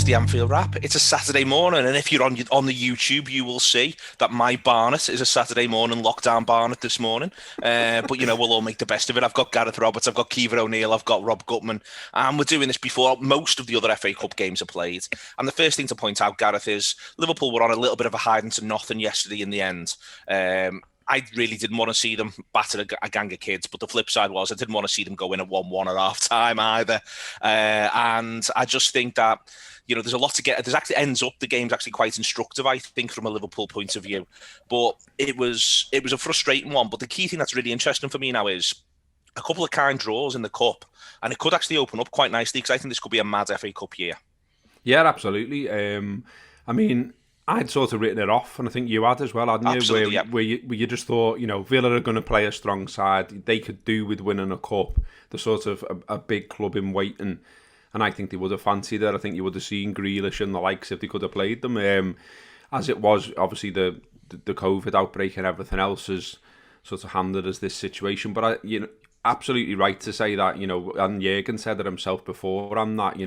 the Anfield Wrap. It's a Saturday morning, and if you're on the YouTube, you will see that my Barnet is a Saturday morning lockdown Barnet this morning. But we'll all make the best of it. I've got Gareth Roberts, I've got Caoimhe O'Neill, I've got Rob Gutmann, and we're doing this before most of the other FA Cup games are played. And the first thing to point out, Gareth, is Liverpool were on a little bit of a hiding to nothing yesterday in the end. I really didn't want to see them batter a gang of kids, but the flip side was I didn't want to see them go in at 1-1 at half time either. And I just think that, there's a lot to get. There's actually ends up the game's actually quite instructive, I think, from a Liverpool point of view. But it was a frustrating one. But the key thing that's really interesting for me now is a couple of kind draws in the Cup, and it could actually open up quite nicely because I think this could be a mad FA Cup year. Yeah, absolutely. I'd sort of written it off, and I think you had as well, hadn't you? Absolutely, where you just thought, Villa are going to play a strong side. They could do with winning a cup. They're sort of a big club in waiting, and I think they would have fancied it. I think you would have seen Grealish and the likes if they could have played them. As it was, obviously the COVID outbreak and everything else has sort of handed us this situation. But absolutely right to say that, and Jurgen said it himself before, and that,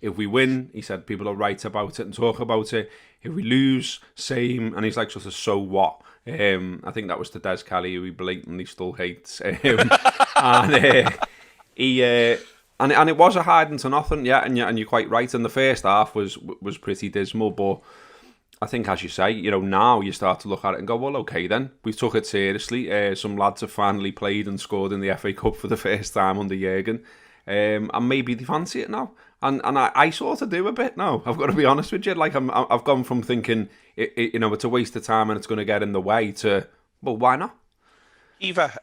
if we win, he said people will write about it and talk about it. If we lose, same. And he's like, sort of, so what? I think that was to Des Kelly, who he blatantly still hates. And it was a hiding to nothing, yeah, and you're quite right. And the first half was pretty dismal, but I think, as you say, now you start to look at it and go, well, okay, then we took it seriously. Some lads have finally played and scored in the FA Cup for the first time under Jurgen, and maybe they fancy it now. And I sort of do a bit now. I've got to be honest with you. Like I've gone from thinking it's a waste of time and it's going to get in the way to, well, why not? Eva,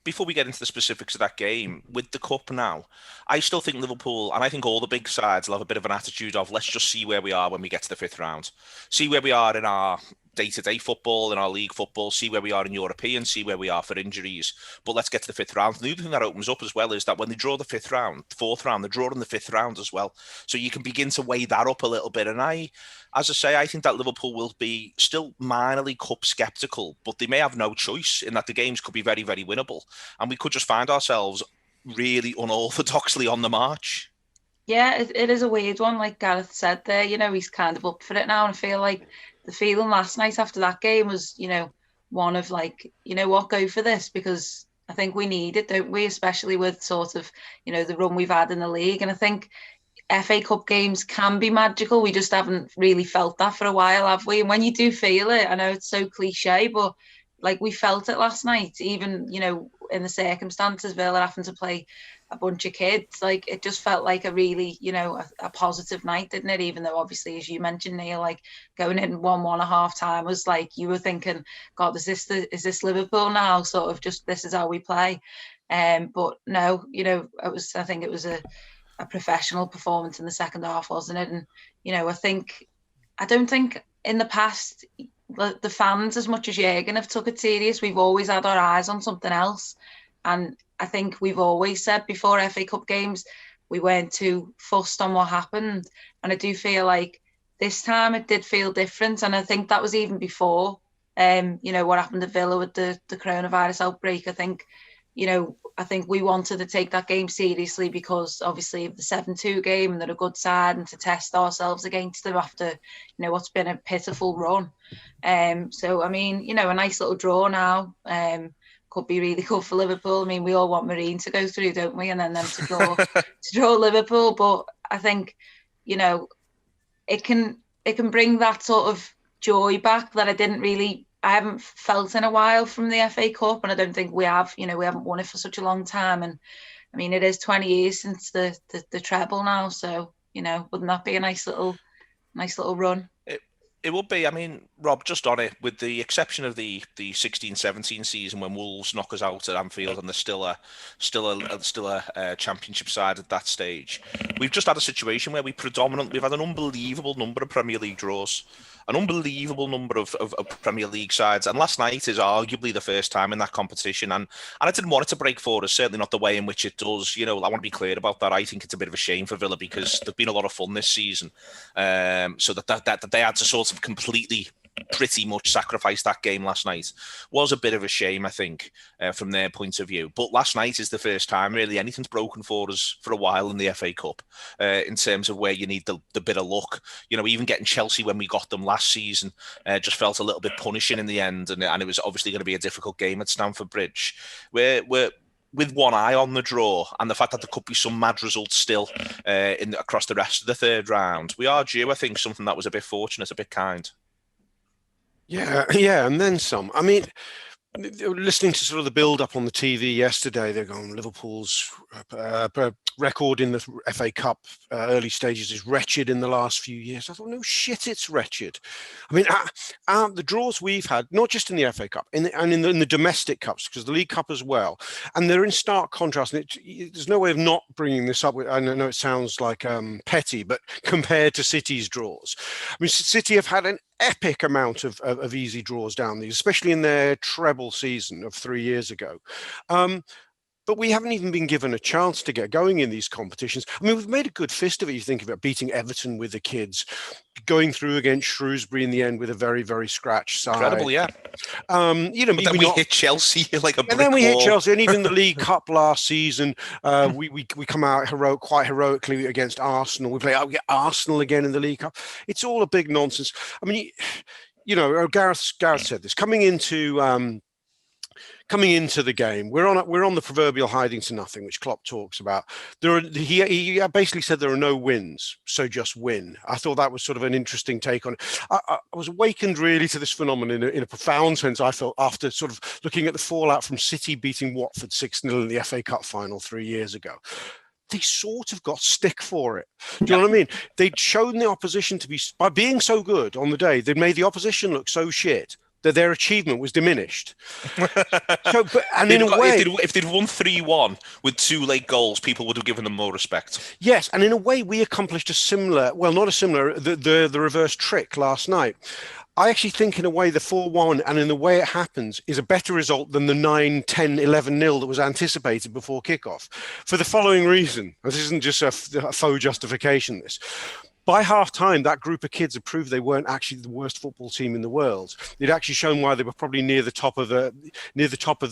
before we get into the specifics of that game, with the Cup now, I still think Liverpool, and I think all the big sides will have a bit of an attitude of, let's just see where we are when we get to the fifth round. See where we are in our day-to-day football, in our league football, see where we are in European, see where we are for injuries. But let's get to the fifth round. And the other thing that opens up as well is that when they draw the fourth round, they're drawing the fifth round as well. So you can begin to weigh that up a little bit. And as I say, I think that Liverpool will be still minorly cup sceptical, but they may have no choice in that the games could be very, very winnable. And we could just find ourselves really unorthodoxly on the march. Yeah, it is a weird one. Like Gareth said there, he's kind of up for it now. And I feel like the feeling last night after that game was, one of like, what, go for this? Because I think we need it, don't we? Especially with sort of, the run we've had in the league. And I think FA Cup games can be magical. We just haven't really felt that for a while, have we? And when you do feel it, I know it's so cliche, but like we felt it last night, even, in the circumstances, Villa having to play a bunch of kids, like it just felt like a really, a positive night, didn't it? Even though obviously, as you mentioned, Neil, like going in 1-1 at half time was like, you were thinking, God, is this Liverpool now? Sort of just, this is how we play. But no, I think it was a professional performance in the second half, wasn't it? And, I don't think in the past, the fans, as much as Jurgen have took it serious, we've always had our eyes on something else. And I think we've always said before FA Cup games, we weren't too fussed on what happened. And I do feel like this time it did feel different. And I think that was even before, what happened at Villa with the coronavirus outbreak. I think we wanted to take that game seriously because obviously of the 7-2 game, and they're a good side, and to test ourselves against them after, what's been a pitiful run. So, I mean, a nice little draw now could be really good for Liverpool. I mean, we all want Marine to go through, don't we? And then them to draw Liverpool. But I think, it can bring that sort of joy back that I haven't felt in a while from the FA Cup, and I don't think we have. We haven't won it for such a long time, and I mean it is 20 years since the treble now. So wouldn't that be a nice little run? It would be. I mean, Rob, just on it, with the exception of the 16-17 season when Wolves knock us out at Anfield and there's still a championship side at that stage, we've just had a situation where we've had an unbelievable number of Premier League draws, an unbelievable number of Premier League sides, and last night is arguably the first time in that competition, and I didn't want it to break for us, certainly not the way in which it does. I want to be clear about that. I think it's a bit of a shame for Villa because there's been a lot of fun this season, so that they had to sort of completely pretty much sacrificed that game last night. Was a bit of a shame, I think, from their point of view. But last night is the first time really anything's broken for us for a while in the FA Cup, in terms of where you need the bit of luck. Even getting Chelsea when we got them last season just felt a little bit punishing in the end, and it was obviously going to be a difficult game at Stamford Bridge. We're with one eye on the draw and the fact that there could be some mad results still across the rest of the third round. We are due, I think, something that was a bit fortunate, a bit kind. Yeah, and then some. I mean, listening to sort of the build-up on the TV yesterday, they're going, Liverpool's record in the FA Cup early stages is wretched in the last few years. I thought, no shit, it's wretched. I mean, the draws we've had, not just in the FA Cup, in the domestic cups, because the League Cup as well, and they're in stark contrast. And there's no way of not bringing this up. I know it sounds like petty, but compared to City's draws, I mean, City have had an epic amount of easy draws down these, especially in their treble season of 3 years ago. But we haven't even been given a chance to get going in these competitions. I mean, we've made a good fist of it. You think about beating Everton with the kids, going through against Shrewsbury in the end with a very, very scratch side. Incredible, yeah. But then we hit Chelsea like a brick wall. And then we hit Chelsea, and even the League Cup last season, we come out quite heroically against Arsenal. We get Arsenal again in the League Cup. It's all a big nonsense. I mean, Gareth said this coming into the game. We're on the proverbial hiding to nothing, which Klopp talks about. He basically said there are no wins, so just win. I thought that was sort of an interesting take on it. I was awakened really to this phenomenon in a profound sense, I felt, after sort of looking at the fallout from City beating Watford 6-0 in the FA Cup final 3 years ago. They sort of got stick for it. Do you know what I mean? They'd shown the opposition by being so good on the day, they'd made the opposition look so shit that their achievement was diminished. If they'd won 3-1 with 2 late goals, people would have given them more respect. Yes, and in a way, we accomplished the reverse trick last night. I actually think in a way the 4-1 and in the way it happens is a better result than the 9, 10, 11-0 that was anticipated before kickoff. For the following reason, this isn't just a faux justification, this. By half-time, that group of kids had proved they weren't actually the worst football team in the world. They'd actually shown why they were probably near the top of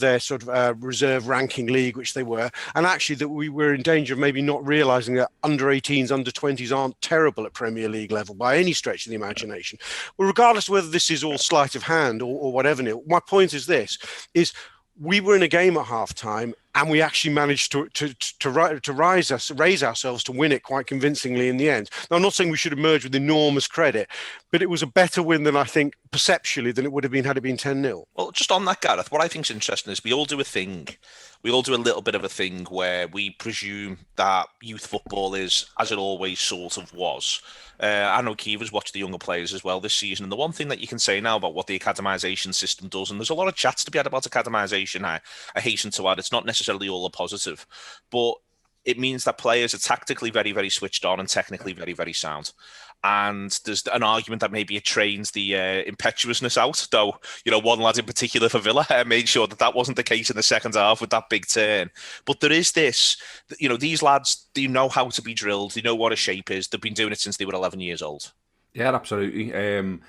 their sort of reserve ranking league, which they were, and actually that we were in danger of maybe not realising that under-18s, under-20s aren't terrible at Premier League level by any stretch of the imagination. Well, regardless of whether this is all sleight of hand or whatever, Neil, my point is this: we were in a game at half-time, and we actually managed to raise ourselves to win it quite convincingly in the end. Now, I'm not saying we should emerge with enormous credit, but it was a better win than I think perceptually than it would have been had it been 10-0. Well, just on that, Gareth, what I think is interesting is we all do a thing. We all do a little bit of a thing where we presume that youth football is as it always sort of was. I know Kiva's watched the younger players as well this season, and the one thing that you can say now about what the academisation system does, and there's a lot of chats to be had about academisation, I hasten to add, it's not necessarily all a positive, but it means that players are tactically very, very switched on and technically very, very sound. And there's an argument that maybe it trains the impetuousness out, though, one lad in particular for Villa made sure that wasn't the case in the second half with that big turn. But there is this, these lads, they know how to be drilled. They know what a shape is. They've been doing it since they were 11 years old. Yeah, absolutely. And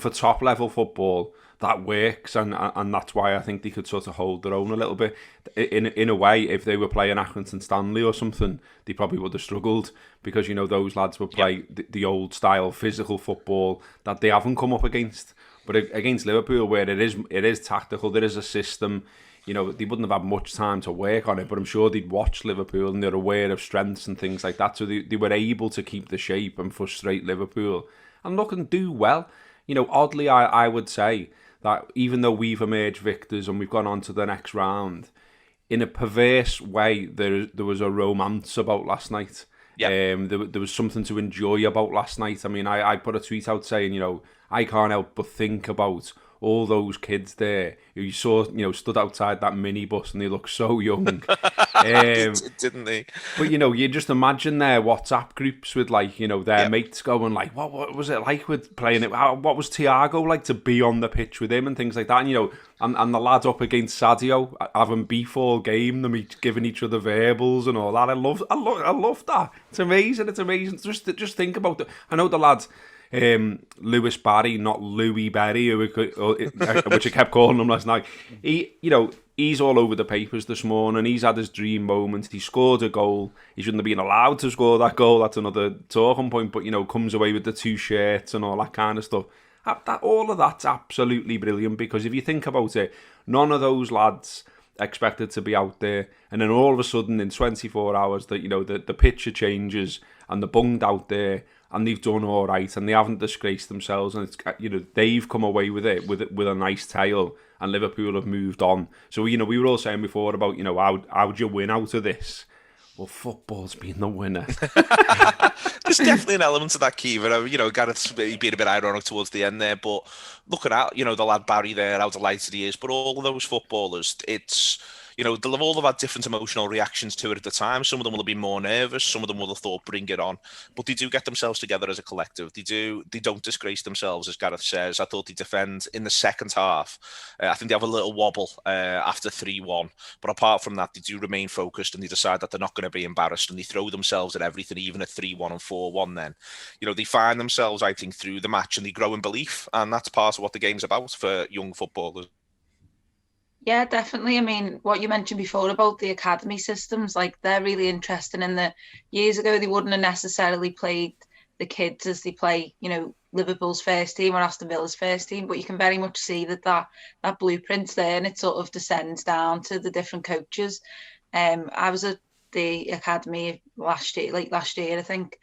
for top level football, that works, and that's why I think they could sort of hold their own a little bit. In a way, if they were playing Atkinson Stanley or something, they probably would have struggled, because those lads would play the old style physical football that they haven't come up against. But against Liverpool, where it is tactical, there is a system. They wouldn't have had much time to work on it, but I'm sure they'd watch Liverpool and they're aware of strengths and things like that, so they were able to keep the shape and frustrate Liverpool and look and do well. Oddly, I would say that even though we've emerged victors and we've gone on to the next round, in a perverse way, there was a romance about last night. Yeah. There was something to enjoy about last night. I mean, I put a tweet out saying, I can't help but think about all those kids there who you saw, stood outside that minibus and they look so young. Didn't they? But, you just imagine their WhatsApp groups with, their mates going, what was it like with playing it? What was Thiago like to be on the pitch with him and things like that? And, and the lad up against Sadio having beef all game, them giving each other verbals and all that. I love that. It's amazing. Just think about it. I know the lads, Lewis Barry, not Louis Barry, which I kept calling him last night. He's all over the papers this morning. He's had his dream moment. He scored a goal. He shouldn't have been allowed to score that goal. That's another talking point. But comes away with the 2 shirts and all that kind of stuff. All of that's absolutely brilliant, because if you think about it, none of those lads expected to be out there, and then all of a sudden in 24 hours that the picture changes and they're bunged out there and they've done all right and they haven't disgraced themselves, and it's they've come away with it with a nice tale, and Liverpool have moved on. So we were all saying before about how'd you win out of this? Well, football's been the winner. There's definitely an element of that, Caoimhe. Gareth's being a bit ironic towards the end there, but looking at, the lad Barry there, how delighted he is. But all of those footballers, it's, they'll have all had different emotional reactions to it at the time. Some of them will have been more nervous. Some of them will have thought, bring it on. But they do get themselves together as a collective. They don't disgrace themselves, as Gareth says. I thought they defend in the second half. I think they have a little wobble after 3-1. But apart from that, they do remain focused, and they decide that they're not going to be embarrassed, and they throw themselves at everything, even at 3-1 and 4-1 then. They find themselves, I think, through the match, and they grow in belief. And that's part of what the game's about for young footballers. Yeah, definitely. I mean, what you mentioned before about the academy systems, they're really interesting in that years ago they wouldn't have necessarily played the kids as they play, Liverpool's first team or Aston Villa's first team, but you can very much see that blueprint's there, and it sort of descends down to the different coaches. I was at the academy last year, I think.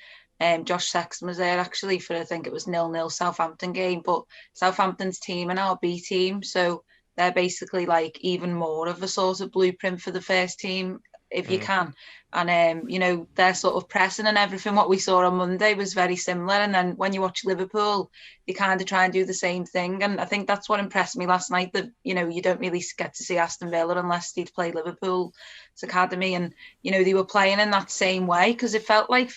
Josh Sexton was there actually for, I think it was 0-0 Southampton game, but Southampton's team are now a B team, so they're basically even more of a sort of blueprint for the first team, if you can. And, their sort of pressing and everything, what we saw on Monday was very similar. And then when you watch Liverpool, they kind of try and do the same thing. And I think that's what impressed me last night, that, you don't really get to see Aston Villa unless they'd play Liverpool's academy. And, they were playing in that same way, because it felt like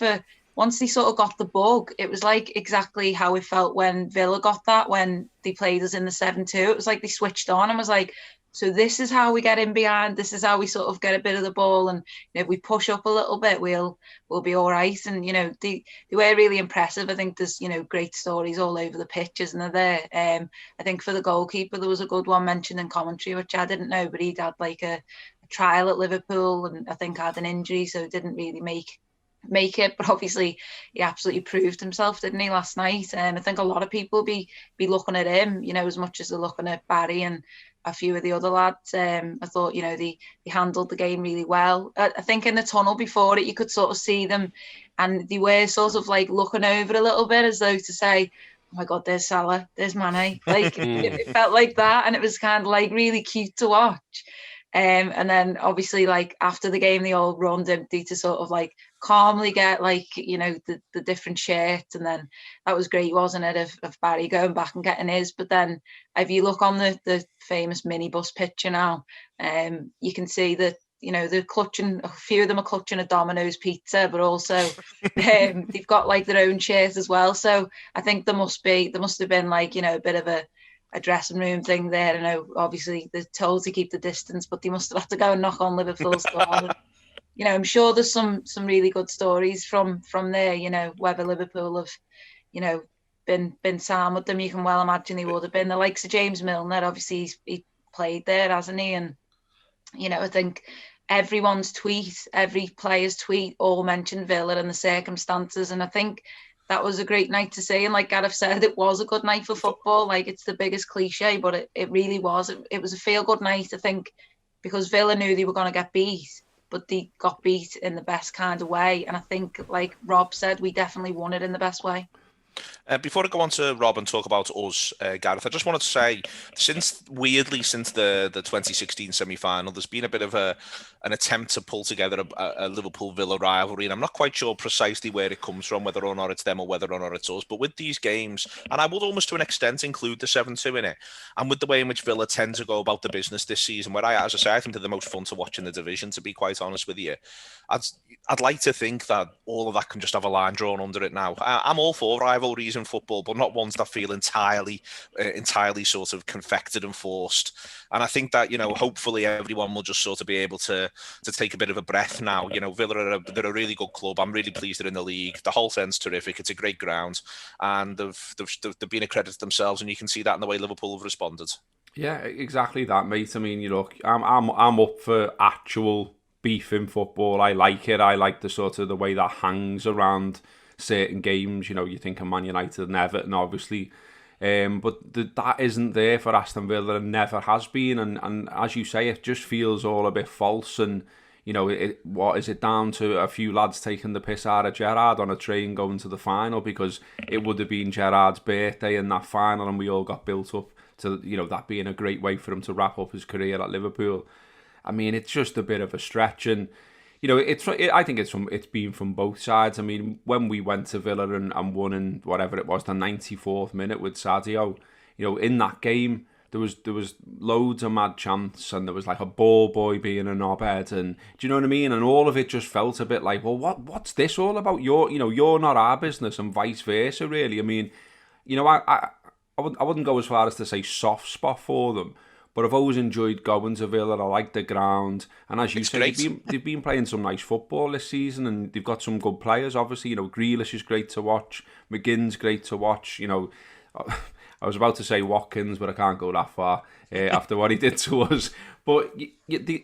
once they sort of got the bug, it was exactly how it felt when Villa got that, when they played us in the 7-2. It was like they switched on and was like, so this is how we get in behind. This is how we sort of get a bit of the ball. And if we push up a little bit, we'll be all right. And, they were really impressive. I think there's, great stories all over the pitch, isn't there? I think for the goalkeeper, there was a good one mentioned in commentary, which I didn't know, but he'd had a trial at Liverpool and I think had an injury, so didn't really make it, but obviously he absolutely proved himself, didn't he, last night? And I think a lot of people be looking at him, as much as they're looking at Barry and a few of the other lads. I thought, they handled the game really well. I think in the tunnel before it, you could sort of see them, and they were sort of looking over a little bit, as though to say, oh my God, there's Salah, there's Mane. It felt like that, and it was kind of really cute to watch. And then obviously after the game they all run empty to sort of calmly get the different shirts, and then that was great, wasn't it, of Barry going back and getting his. But then if you look on the famous minibus picture now, you can see that they're clutching, a few of them are clutching a Domino's pizza, but also they've got their own shirt as well. So I think there must have been a bit of a dressing room thing there. I know obviously they're told to keep the distance, but they must have had to go and knock on Liverpool's door. I'm sure there's some really good stories from there, whether Liverpool have, been sound with them. You can well imagine he would have been. The likes of James Milner, obviously he played there, hasn't he? And, I think everyone's tweet, every player's tweet all mentioned Villa and the circumstances. And I think that was a great night to see. And like Gareth said, it was a good night for football. It's the biggest cliche, but it really was. It was a feel-good night, I think, because Villa knew they were going to get beat, but they got beat in the best kind of way. And I think, like Rob said, we definitely won it in the best way. Before I go on to Rob and talk about us, Gareth, I just wanted to say, since the 2016 semi-final, there's been a bit of an attempt to pull together a Liverpool-Villa rivalry, and I'm not quite sure precisely where it comes from, whether or not it's them or whether or not it's us, but with these games, and I would almost to an extent include the 7-2 in it, and with the way in which Villa tend to go about the business this season, where as I say, I think they're the most fun to watch in the division, to be quite honest with you. I'd like to think that all of that can just have a line drawn under it now. I'm all for rivalries in football, but not ones that feel entirely sort of confected and forced. And I think that, hopefully everyone will just sort of be able to take a bit of a breath now. Villa they're a really good club. I'm really pleased they're in the league. The whole thing's terrific. It's a great ground, and they've been a credit to themselves, and you can see that in the way Liverpool have responded. Yeah, exactly that, mate. I mean, look, I'm up for actual beef in football. I like it. I like the way that hangs around certain games. You think of Man United and Everton, obviously. But that isn't there for Aston Villa and never has been. And as you say, it just feels all a bit false. And, what is it down to a few lads taking the piss out of Gerrard on a train going to the final? Because it would have been Gerrard's birthday in that final and we all got built up to, that being a great way for him to wrap up his career at Liverpool. I mean, it's just a bit of a stretch. And, I think it's been from both sides. I mean, when we went to Villa and won in whatever it was, the 94th minute with Sadio, in that game, there was loads of mad chants and there was like a ball boy being a knobhead, and do you know what I mean? And all of it just felt a bit like, well, what's this all about? You're not our business, and vice versa, really. I mean, I wouldn't go as far as to say soft spot for them, but I've always enjoyed going to Villa. I like the ground, and as you say, they've been playing some nice football this season, and they've got some good players. Obviously, Grealish is great to watch. McGinn's great to watch. I was about to say Watkins, but I can't go that far after what he did to us. But there's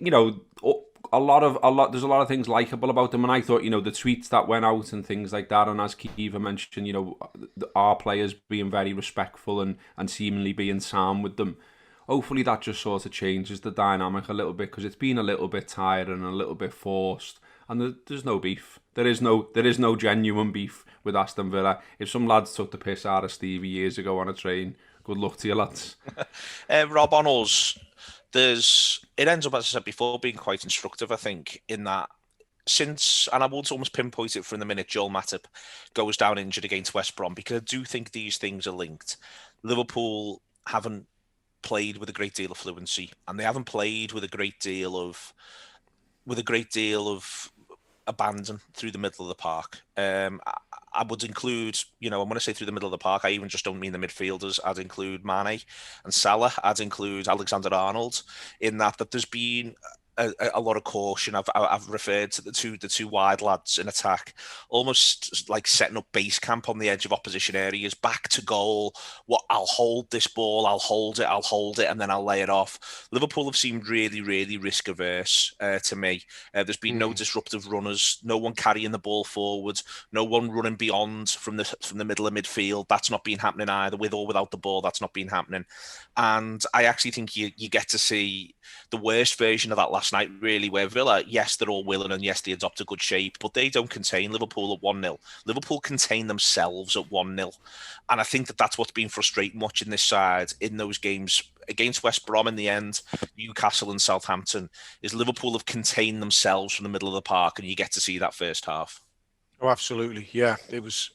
a lot of things likable about them, and I thought, the tweets that went out and things like that, and as Caoimhe mentioned, our players being very respectful and seemingly being sound with them. Hopefully that just sort of changes the dynamic a little bit, because it's been a little bit tired and a little bit forced, and there's no beef. There is no genuine beef with Aston Villa. If some lads took the piss out of Stevie years ago on a train, good luck to you lads. Rob, on us, it ends up, as I said before, being quite instructive, I think, in that since, and I would almost pinpoint it from the minute Joel Matip goes down injured against West Brom, because I do think these things are linked. Liverpool haven't played with a great deal of fluency, and they haven't played with a great deal of abandon through the middle of the park. I would include, when I say through the middle of the park, I even just don't mean the midfielders. I'd include Mane and Salah. I'd include Alexander-Arnold, in that there's been a lot of caution. I've referred to the two wide lads in attack, almost like setting up base camp on the edge of opposition areas, back to goal. I'll hold this ball, I'll hold it, and then I'll lay it off. Liverpool have seemed really, really risk averse to me. There's been no disruptive runners, no one carrying the ball forward, no one running beyond from the middle of midfield. That's not been happening either, with or without the ball. That's not been happening. And I actually think you get to see the worst version of that last night, really, where Villa, yes, they're all willing, and yes, they adopt a good shape, but they don't contain Liverpool at 1-0. Liverpool contain themselves at 1-0. And I think that's what's been frustrating watching this side in those games against West Brom in the end, Newcastle and Southampton, is Liverpool have contained themselves from the middle of the park, and you get to see that first half. Oh, absolutely. Yeah, it was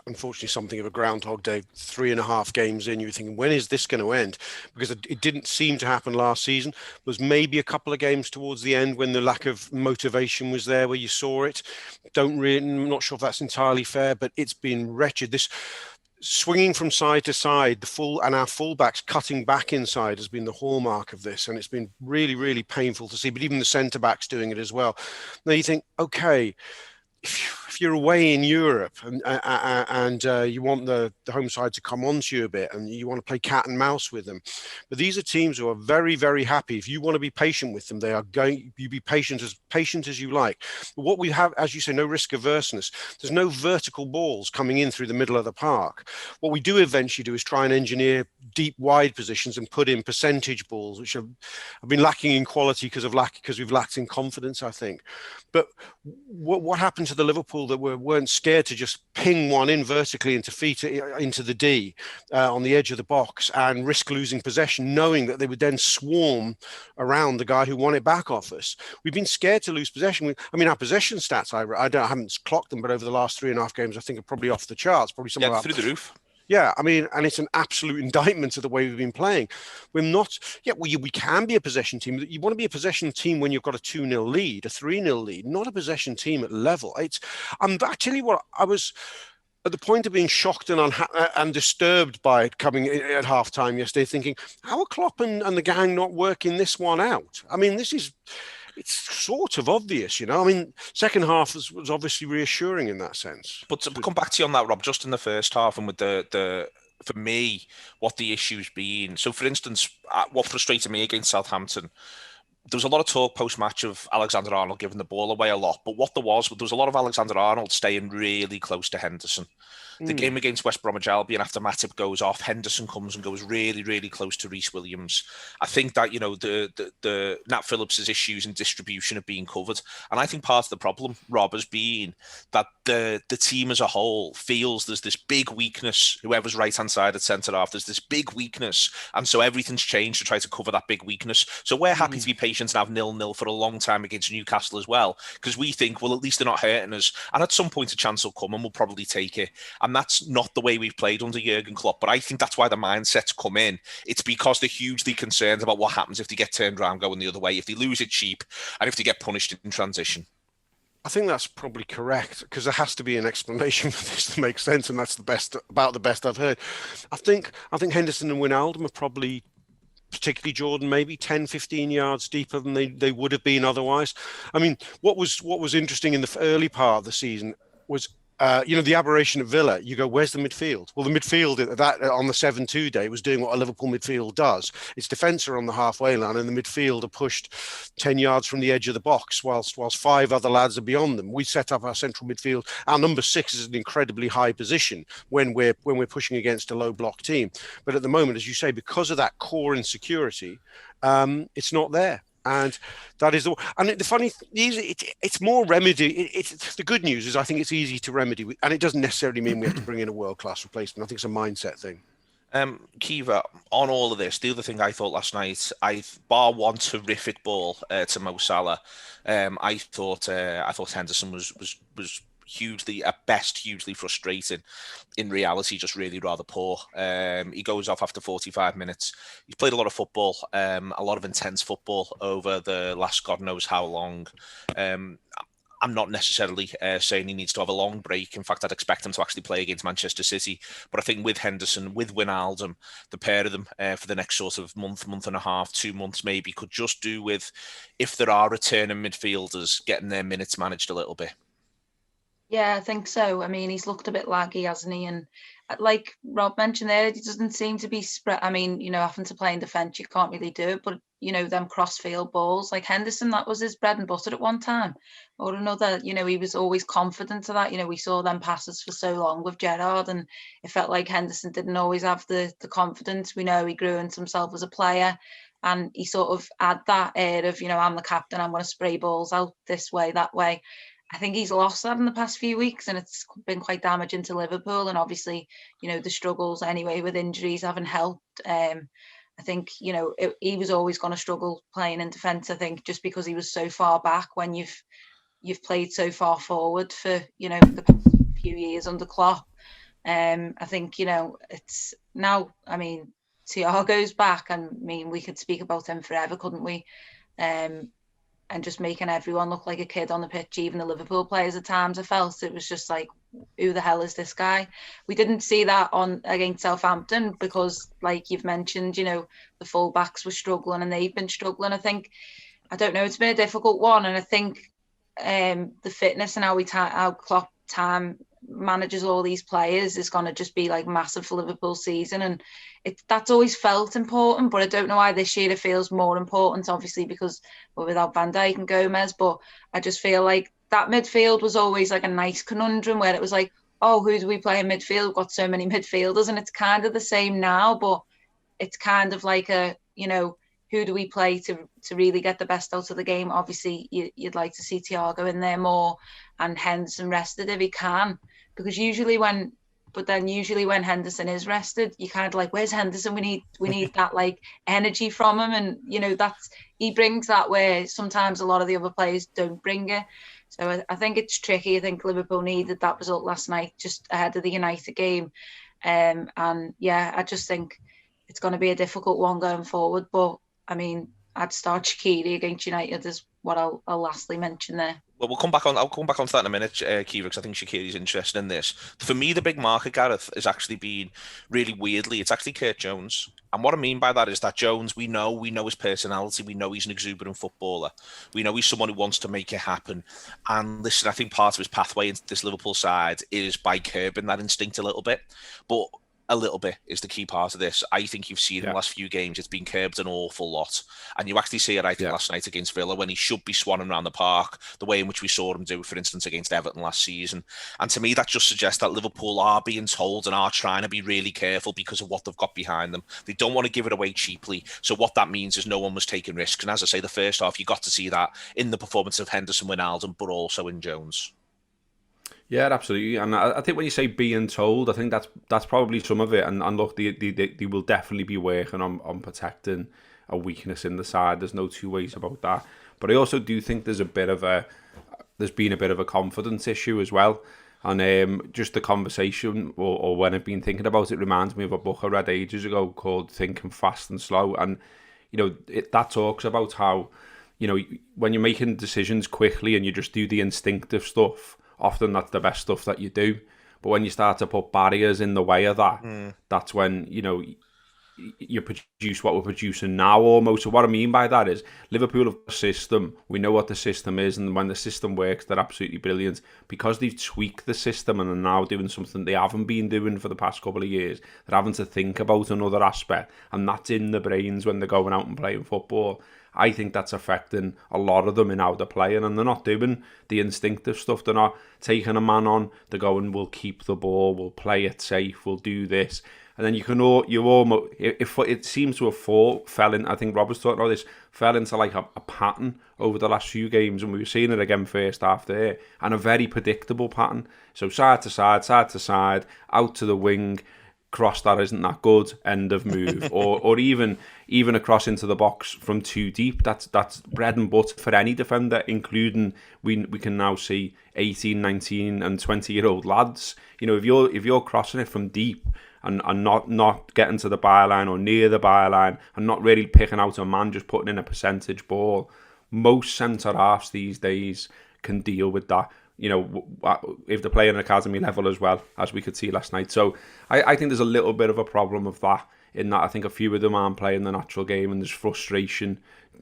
unfortunately something of a Groundhog Day. 3.5 games in, you were thinking, when is this going to end? Because it didn't seem to happen last season. There was maybe a couple of games towards the end when the lack of motivation was there, where you saw it. I'm not sure if that's entirely fair, but it's been wretched. This swinging from side to side, and our fullbacks cutting back inside has been the hallmark of this, and it's been really, really painful to see. But even the centre backs doing it as well. Now you think, okay, if you're away in Europe and you want the home side to come onto you a bit, and you want to play cat and mouse with them, but these are teams who are very, very happy. If you want to be patient with them, they are going. You be patient as you like. But what we have, as you say, no risk averseness. There's no vertical balls coming in through the middle of the park. What we do eventually do is try and engineer deep wide positions and put in percentage balls, which have been lacking in quality because we've lacked in confidence, I think. But what happened to the Liverpool that weren't scared to just ping one in vertically into the D on the edge of the box and risk losing possession, knowing that they would then swarm around the guy who won it back off us? We've been scared to lose possession. Our possession stats, I haven't clocked them, but over the last 3.5 games, I think are probably off the charts. Probably something like through the roof. Yeah, and it's an absolute indictment of the way we've been playing. We're not, we can be a possession team. You want to be a possession team when you've got a 2-0 lead, a 3-0 lead, not a possession team at level. I tell you what, at the point of being shocked and disturbed by it coming at half time yesterday, thinking, how are Klopp and the gang not working this one out? I mean, it's sort of obvious, you know. I mean, second half was obviously reassuring in that sense. But to come back to you on that, Rob, just in the first half and with the for me, what the issue's been. So, for instance, what frustrated me against Southampton, there was a lot of talk post-match of Alexander-Arnold giving the ball away a lot. But what there was a lot of Alexander-Arnold staying really close to Henderson. The game against West Bromwich Albion, after Matip goes off, Henderson comes and goes really, really close to Reece Williams. I think that, you know, the Nat Phillips's issues in distribution have been covered. And I think part of the problem, Rob, has been that the team as a whole feels there's this big weakness, whoever's right-hand side at centre-half, there's this big weakness. And so everything's changed to try to cover that big weakness. So we're happy to be patient and have 0-0 for a long time against Newcastle as well, because we think, well, at least they're not hurting us. And at some point a chance will come and we'll probably take it. And that's not the way we've played under Jurgen Klopp. But I think that's why the mindsets come in. It's because they're hugely concerned about what happens if they get turned around going the other way, if they lose it cheap, and if they get punished in transition. I think that's probably correct, because there has to be an explanation for this to make sense, and that's the best I've heard. I think Henderson and Wijnaldum are probably, particularly Jordan, maybe 10, 15 yards deeper than they would have been otherwise. I mean, what was interesting in the early part of the season was, the aberration at Villa. You go, where's the midfield? Well, the midfield on the 7-2 day was doing what a Liverpool midfield does. Its defence are on the halfway line, and the midfield are pushed 10 yards from the edge of the box, whilst 5 other lads are beyond them. We set up our central midfield. Our number 6 is an incredibly high position when we're pushing against a low block team. But at the moment, as you say, because of that core insecurity, it's not there. And that is the funny thing is, it's more remedy. It's the good news is I think it's easy to remedy, and it doesn't necessarily mean we have to bring in a world-class replacement. I think it's a mindset thing. Kiva, on all of this, the other thing I thought last night, bar one terrific ball to Mo Salah, I thought Henderson was hugely, at best, hugely frustrating. In reality, just really rather poor. He goes off after 45 minutes. He's played a lot of football, a lot of intense football over the last God knows how long. I'm not necessarily saying he needs to have a long break. In fact, I'd expect him to actually play against Manchester City. But I think with Henderson, with Wijnaldum, the pair of them for the next sort of month and a half, 2 months maybe, could just do with, if there are returning midfielders, getting their minutes managed a little bit. Yeah, I think so. I mean, he's looked a bit laggy, hasn't he? And like Rob mentioned there, he doesn't seem to be spread. I mean, having to play in defence, you can't really do it. But, them cross-field balls, like Henderson, that was his bread and butter at one time. Or another, he was always confident of that. We saw them passes for so long with Gerrard, and it felt like Henderson didn't always have the confidence. We know he grew into himself as a player. And he sort of had that air of, I'm the captain, I'm going to spray balls out this way, that way. I think he's lost that in the past few weeks, and it's been quite damaging to Liverpool. And obviously, the struggles anyway with injuries haven't helped. I think, he was always going to struggle playing in defence, I think, just because he was so far back when you've played so far forward for, the past few years under Klopp. I think, it's now, I mean, Thiago's back, and I mean, we could speak about him forever, couldn't we? And just making everyone look like a kid on the pitch, even the Liverpool players at times. I felt it was just like, who the hell is this guy? We didn't see that against Southampton because, like you've mentioned, the fullbacks were struggling and they've been struggling. I don't know, it's been a difficult one. And I think the fitness and how Klopp time manages all these players is going to just be like massive for Liverpool's season, and that's always felt important, but I don't know why this year it feels more important, obviously because we're without Van Dijk and Gomez. But I just feel like that midfield was always like a nice conundrum where it was like, oh, who do we play in midfield? We've got so many midfielders, and it's kind of the same now, but it's kind of like a, who do we play to really get the best out of the game? Obviously you'd like to see Thiago in there more and Henderson rested if he can, because usually when Henderson is rested, you kind of like, where's Henderson? We need that like energy from him, and he brings that where sometimes a lot of the other players don't bring it. So I think it's tricky. I think Liverpool needed that result last night just ahead of the United game, and yeah, I just think it's going to be a difficult one going forward. But I mean, I'd start Shaqiri against United is what I'll lastly mention there. Well, we'll come back on. I'll come back onto that in a minute, Kiva, because I think Shaqiri's interested in this. For me, the big marker, Gareth, has actually been really weirdly. It's actually Kurt Jones, and what I mean by that is that Jones, we know his personality. We know he's an exuberant footballer. We know he's someone who wants to make it happen. And listen, I think part of his pathway into this Liverpool side is by curbing that instinct a little bit, but. A little bit is the key part of this. I think you've seen in the last few games it's been curbed an awful lot, and you actually see it. I think last night against Villa when he should be swanning around the park, the way in which we saw him do, for instance, against Everton last season. And to me, that just suggests that Liverpool are being told and are trying to be really careful because of what they've got behind them. They don't want to give it away cheaply. So what that means is no one was taking risks. And as I say, the first half you got to see that in the performance of Henderson, Wijnaldum, but also in Jones. Yeah, absolutely. And I think when you say being told, I think that's probably some of it. And look, they will definitely be working on protecting a weakness in the side. There's no two ways about that. But I also do think there's been a bit of a confidence issue as well. And just the conversation, or when I've been thinking about it, reminds me of a book I read ages ago called Thinking Fast and Slow. And, that talks about how, when you're making decisions quickly and you just do the instinctive stuff, often that's the best stuff that you do. But when you start to put barriers in the way of that, that's when, you produce what we're producing now almost. So what I mean by that is Liverpool have a system. We know what the system is, and when the system works, they're absolutely brilliant. Because they've tweaked the system and are now doing something they haven't been doing for the past couple of years, they're having to think about another aspect, and that's in the brains when they're going out and playing football. I think that's affecting a lot of them in how they're playing, and they're not doing the instinctive stuff. They're not taking a man on. They're going, we'll keep the ball, we'll play it safe, we'll do this. And then you almost, if it seems to have fell in, I think Rob was talking about this, fell into like a pattern over the last few games, and we were seeing it again first half there, and a very predictable pattern. So side to side, out to the wing, cross that isn't that good, end of move, or even a cross into the box from too deep. That's bread and butter for any defender, including we can now see 18, 19 and 20-year-old lads. If you're crossing it from deep and not getting to the byline or near the byline and not really picking out a man, just putting in a percentage ball, most centre-halves these days can deal with that. If they're playing at academy level as well, as we could see last night. So I think there's a little bit of a problem of that, in that I think a few of them aren't playing the natural game, and there's frustration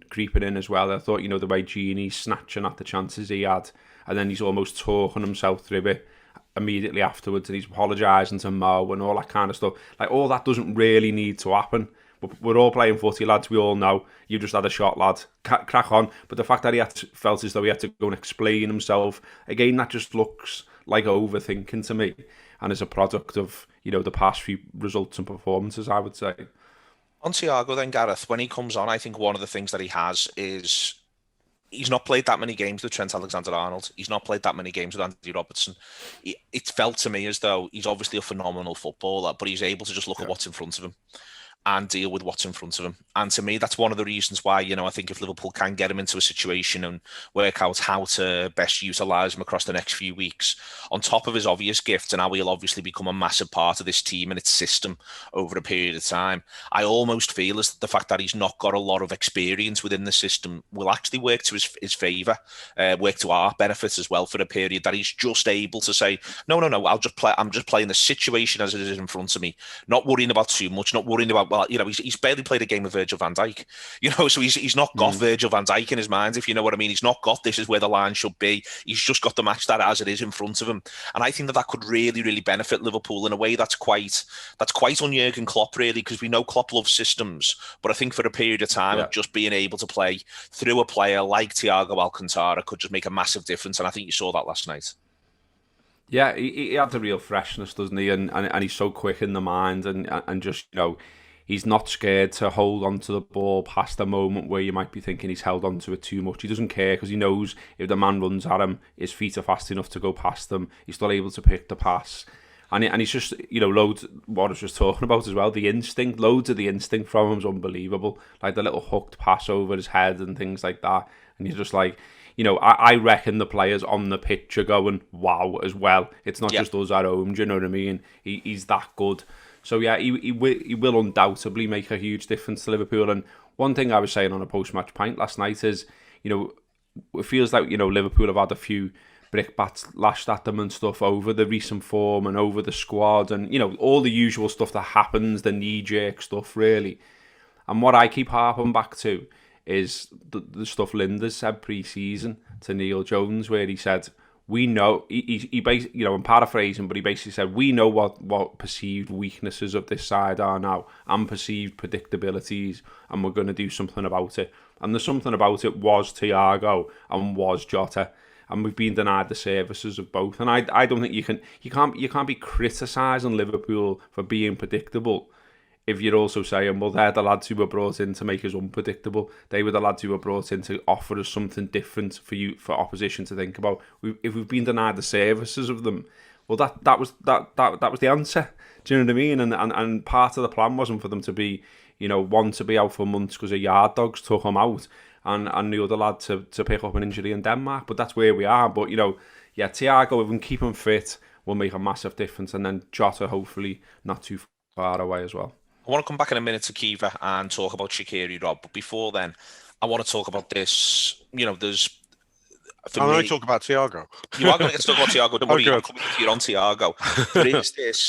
creeping in as well. I thought, the way Gini's snatching at the chances he had, and then he's almost talking himself through it immediately afterwards, and he's apologising to Mo and all that kind of stuff. Like, all that doesn't really need to happen. We're all playing footy, lads. We all know. You just had a shot, lad. Crack on. But the fact that he felt as though he had to go and explain himself, again, that just looks like overthinking to me, and is a product of, the past few results and performances, I would say. On Thiago then, Gareth, when he comes on, I think one of the things that he has is he's not played that many games with Trent Alexander-Arnold. He's not played that many games with Andy Robertson. It felt to me as though he's obviously a phenomenal footballer, but he's able to just look at what's in front of him and deal with what's in front of him. And to me, that's one of the reasons why, I think if Liverpool can get him into a situation and work out how to best utilise him across the next few weeks, on top of his obvious gifts and how he'll obviously become a massive part of this team and its system over a period of time, I almost feel as the fact that he's not got a lot of experience within the system will actually work to his favour, work to our benefit as well for a period, that he's just able to say, no, I'm just playing the situation as it is in front of me, not worrying about too much, not worrying about, well, he's barely played a game of Virgil van Dijk, so he's not got Virgil van Dijk in his mind, if you know what I mean. He's not got this is where the line should be. He's just got the match that as it is in front of him, and I think that could really, really benefit Liverpool in a way that's quite on Jurgen Klopp, really, because we know Klopp loves systems, but I think for a period of time of just being able to play through a player like Thiago Alcantara could just make a massive difference, and I think you saw that last night. Yeah, he had the real freshness, doesn't he? And he's so quick in the mind, and just, he's not scared to hold on to the ball past a moment where you might be thinking he's held on to it too much. He doesn't care, because he knows if the man runs at him, his feet are fast enough to go past them. He's still able to pick the pass. And he's just, loads, what I was just talking about as well, the instinct, loads of the instinct from him is unbelievable. Like the little hooked pass over his head and things like that. And you're just like, I reckon the players on the pitch are going, wow, as well. It's not just us at home, do you know what I mean? He's that good. So yeah, he will undoubtedly make a huge difference to Liverpool. And one thing I was saying on a post-match pint last night is, it feels like, Liverpool have had a few brickbats lashed at them and stuff over the recent form and over the squad and, all the usual stuff that happens, the knee-jerk stuff, really. And what I keep harping back to is the stuff Linda said pre-season to Neil Jones, where he said, we know, he basically, I'm paraphrasing, but he basically said, we know what perceived weaknesses of this side are now and perceived predictabilities, and we're going to do something about it. And the something about it was Thiago and was Jota. And we've been denied the services of both. And I don't think you can't be criticising Liverpool for being predictable if you're also saying, well, they're the lads who were brought in to make us unpredictable. They were the lads who were brought in to offer us something different for opposition to think about. If we've been denied the services of them, well, that was the answer. Do you know what I mean? And part of the plan wasn't for them to be, one to be out for months because a yard dogs took them out, and the other lad to pick up an injury in Denmark. But that's where we are. But Thiago, if we can keep him fit, will make a massive difference, and then Jota hopefully not too far away as well. I want to come back in a minute to Caoimhe and talk about Shaqiri, Rob. But before then, I want to talk about this. There's. I want to talk about Thiago. You are going to get to talk about Thiago. Don't worry, I'm coming to you on Thiago.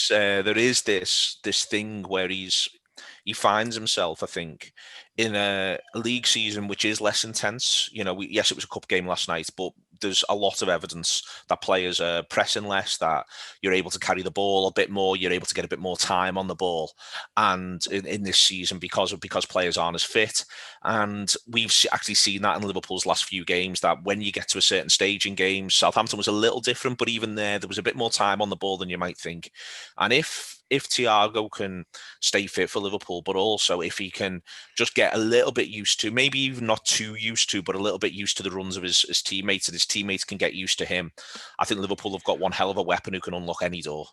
There is this thing where he finds himself, I think, in a league season which is less intense. Yes, it was a cup game last night, but there's a lot of evidence that players are pressing less, that you're able to carry the ball a bit more, you're able to get a bit more time on the ball, and in this season because players aren't as fit. And we've actually seen that in Liverpool's last few games, that when you get to a certain stage in games, Southampton was a little different, but even there was a bit more time on the ball than you might think. And if Thiago can stay fit for Liverpool, but also if he can just get a little bit used to, maybe even not too used to, but a little bit used to the runs of his teammates, and his teammates can get used to him, I think Liverpool have got one hell of a weapon who can unlock any door.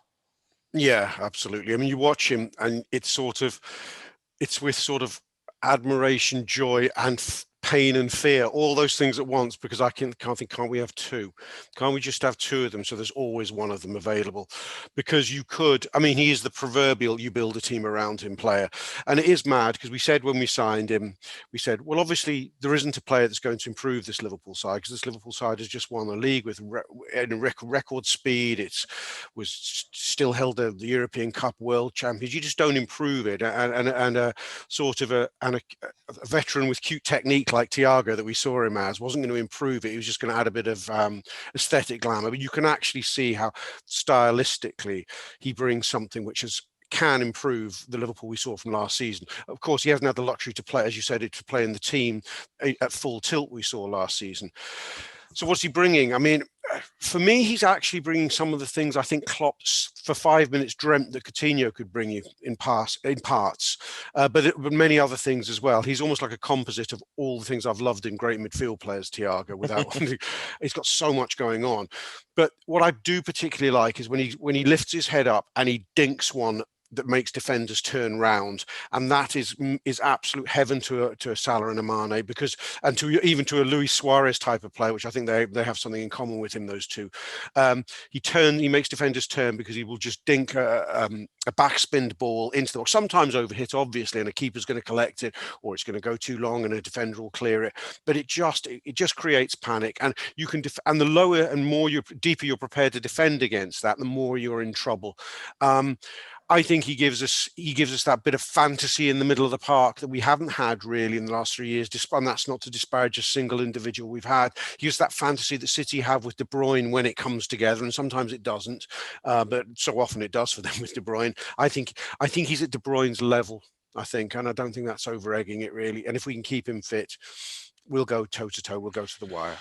Yeah, absolutely. I mean, you watch him and it's with sort of admiration, joy, and pain and fear, all those things at once, because I can't think, can't we have two? Can't we just have two of them so there's always one of them available? Because he is the proverbial you build a team around him player. And it is mad, because we said when we signed him, we said, well, obviously there isn't a player that's going to improve this Liverpool side, because this Liverpool side has just won the league with record speed. It was still held the European Cup World Champions. You just don't improve it. And a sort of a veteran with cute technique like Thiago that we saw him as wasn't going to improve it. He was just going to add a bit of aesthetic glamour. But you can actually see how stylistically he brings something which can improve the Liverpool we saw from last season. Of course, he hasn't had the luxury to play, as you said, to play in the team at full tilt we saw last season. So what's he bringing? I mean, for me, he's actually bringing some of the things I think Klopp for 5 minutes dreamt that Coutinho could bring you in parts, but many other things as well. He's almost like a composite of all the things I've loved in great midfield players, Thiago. He's got so much going on. But what I do particularly like is when he lifts his head up and he dinks one that makes defenders turn round, and that is absolute heaven to a Salah and a Mane, and even to a Luis Suarez type of player, which I think they have something in common with him, those two. He makes defenders turn because he will just dink a backspinned ball into the box, sometimes overhit, obviously, and a keeper's going to collect it, or it's going to go too long and a defender will clear it. But it just creates panic, and you can and the lower and deeper you're prepared to defend against that, the more you're in trouble. I think he gives us that bit of fantasy in the middle of the park that we haven't had really in the last 3 years. And that's not to disparage a single individual we've had. He gives that fantasy that City have with De Bruyne when it comes together, and sometimes it doesn't, but so often it does for them with De Bruyne. I think he's at De Bruyne's level, I think, and I don't think that's over-egging it really. And if we can keep him fit, we'll go toe-to-toe, we'll go to the wire.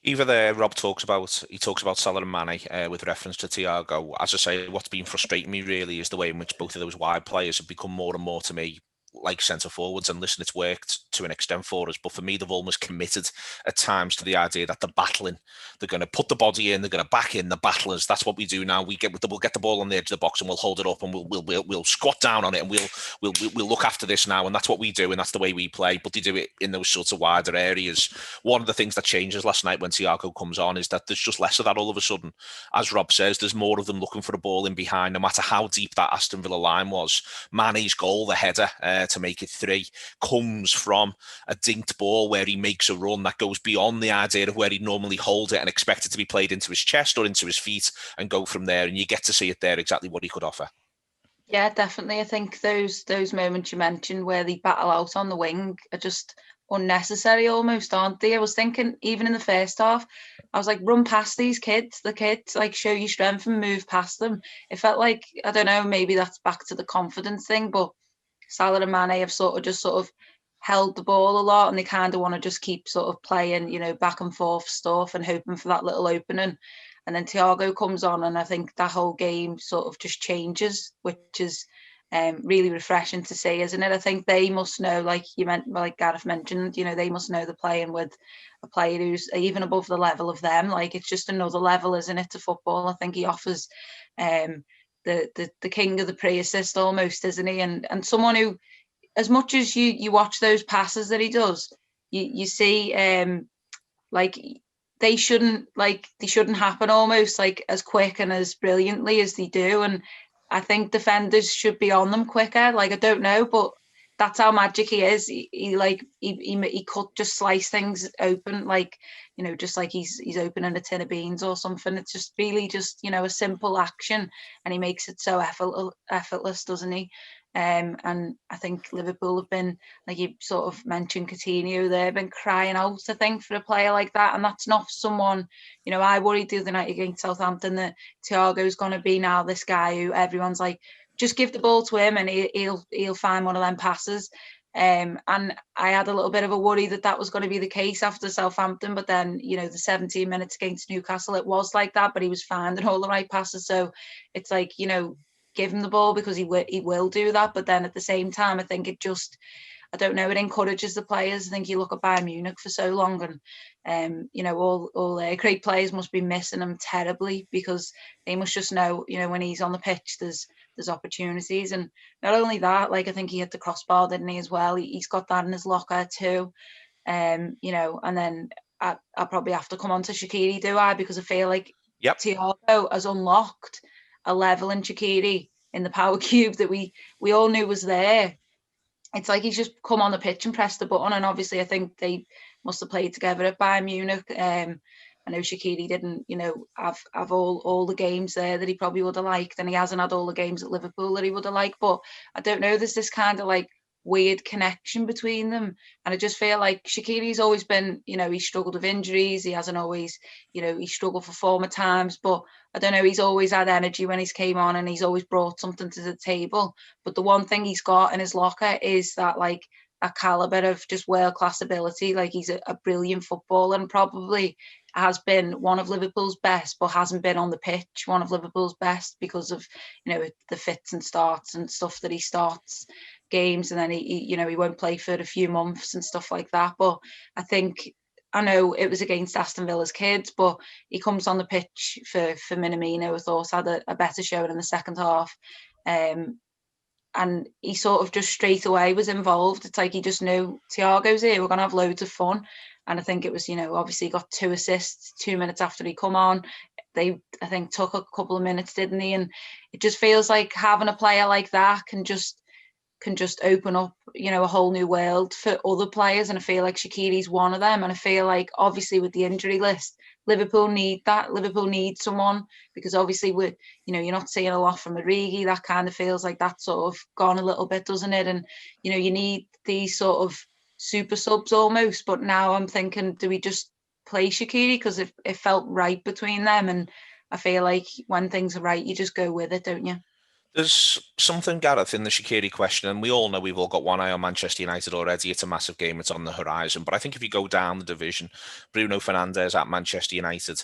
Either there, Rob talks about Salah and Mane with reference to Thiago. As I say, what's been frustrating me really is the way in which both of those wide players have become more and more to me like centre forwards. And listen, it's worked to an extent for us, but for me, they've almost committed at times to the idea that they're battling. They're going to put the body in. They're going to back in the battlers. That's what we do now. We'll get the ball on the edge of the box and we'll hold it up and we'll squat down on it and we'll look after this now. And that's what we do and that's the way we play. But they do it in those sorts of wider areas. One of the things that changes last night when Thiago comes on is that there's just less of that all of a sudden. As Rob says, there's more of them looking for the ball in behind, no matter how deep that Aston Villa line was. Mane's goal, the header, to make it 3 comes from a dinked ball where he makes a run that goes beyond the idea of where he'd normally hold it and expect it to be played into his chest or into his feet and go from there. And you get to see it there exactly what he could offer. Yeah, definitely. I think those moments you mentioned where they battle out on the wing are just unnecessary almost, aren't they? I was thinking even in the first half, I was like, run past these kids, like show your strength and move past them. It felt like, I don't know, maybe that's back to the confidence thing, but Salah and Mane have sort of held the ball a lot, and they kind of want to just keep sort of playing, back and forth stuff and hoping for that little opening. And then Thiago comes on, and I think that whole game sort of just changes, which is really refreshing to see, isn't it? I think they must know, like Gareth mentioned, they must know they're playing with a player who's even above the level of them. Like, it's just another level, isn't it, to football? I think he offers the king of the pre-assist almost, isn't he? And someone who, as much as you watch those passes that he does, you see like they shouldn't happen almost like as quick and as brilliantly as they do. And I think defenders should be on them quicker. Like, I don't know, but that's how magic he is. He could just slice things open, like, just like he's opening a tin of beans or something. It's just really just, a simple action, and he makes it so effortless, doesn't he? And I think Liverpool have been, like you sort of mentioned, Coutinho, they've been crying out, I think, for a player like that. And that's not someone, I worried the other night against Southampton that Thiago's going to be now this guy who everyone's like, just give the ball to him and he'll find one of them passes. And I had a little bit of a worry that was going to be the case after Southampton, but then, the 17 minutes against Newcastle, it was like that, but he was finding all the right passes. So it's like, give him the ball because he will do that. But then at the same time, I think it just, I don't know, it encourages the players. I think you look at Bayern Munich for so long, and all their great players must be missing him terribly, because they must just know, when he's on the pitch, there's opportunities. And not only that, like, I think he hit the crossbar, didn't he, as well? He's got that in his locker too. And then I probably have to come on to Shaqiri, do I? Because I feel like Thiago has unlocked a level in Shaqiri in the power cube that we all knew was there. It's like he's just come on the pitch and pressed the button. And obviously, I think they must have played together at Bayern Munich. I know Shaqiri didn't, have all the games there that he probably would have liked, and he hasn't had all the games at Liverpool that he would have liked. But I don't know, there's this kind of like weird connection between them, and I just feel like Shaqiri's always been, he's struggled with injuries. He hasn't always, he struggled for form at times, but I don't know, he's always had energy when he's came on, and he's always brought something to the table. But the one thing he's got in his locker is that, like, a caliber of just world-class ability. Like, he's a brilliant footballer, and probably has been one of Liverpool's best, but hasn't been on the pitch one of Liverpool's best because of, the fits and starts and stuff that he starts games, and then he won't play for a few months and stuff like that. But I know it was against Aston Villa's kids, but he comes on the pitch for Minamino. I thought had a better showing in the second half. And he sort of just straight away was involved. It's like he just knew Thiago's here, we're going to have loads of fun. And I think it was, obviously he got 2 assists 2 minutes after he come on. They, I think, took a couple of minutes, didn't he? And it just feels like having a player like that can just open up, a whole new world for other players. And I feel like Shaqiri's one of them. And I feel like, obviously, with the injury list, Liverpool need that. Liverpool need someone, because obviously you're not seeing a lot from Origi. That kind of feels like that's sort of gone a little bit, doesn't it? And, you need these sort of super subs almost. But now I'm thinking, do we just play Shaqiri? Because it felt right between them. And I feel like when things are right, you just go with it, don't you? There's something, Gareth, in the Shaqiri question, and we all know we've all got one eye on Manchester United already. It's a massive game. It's on the horizon. But I think if you go down the division, Bruno Fernandes at Manchester United,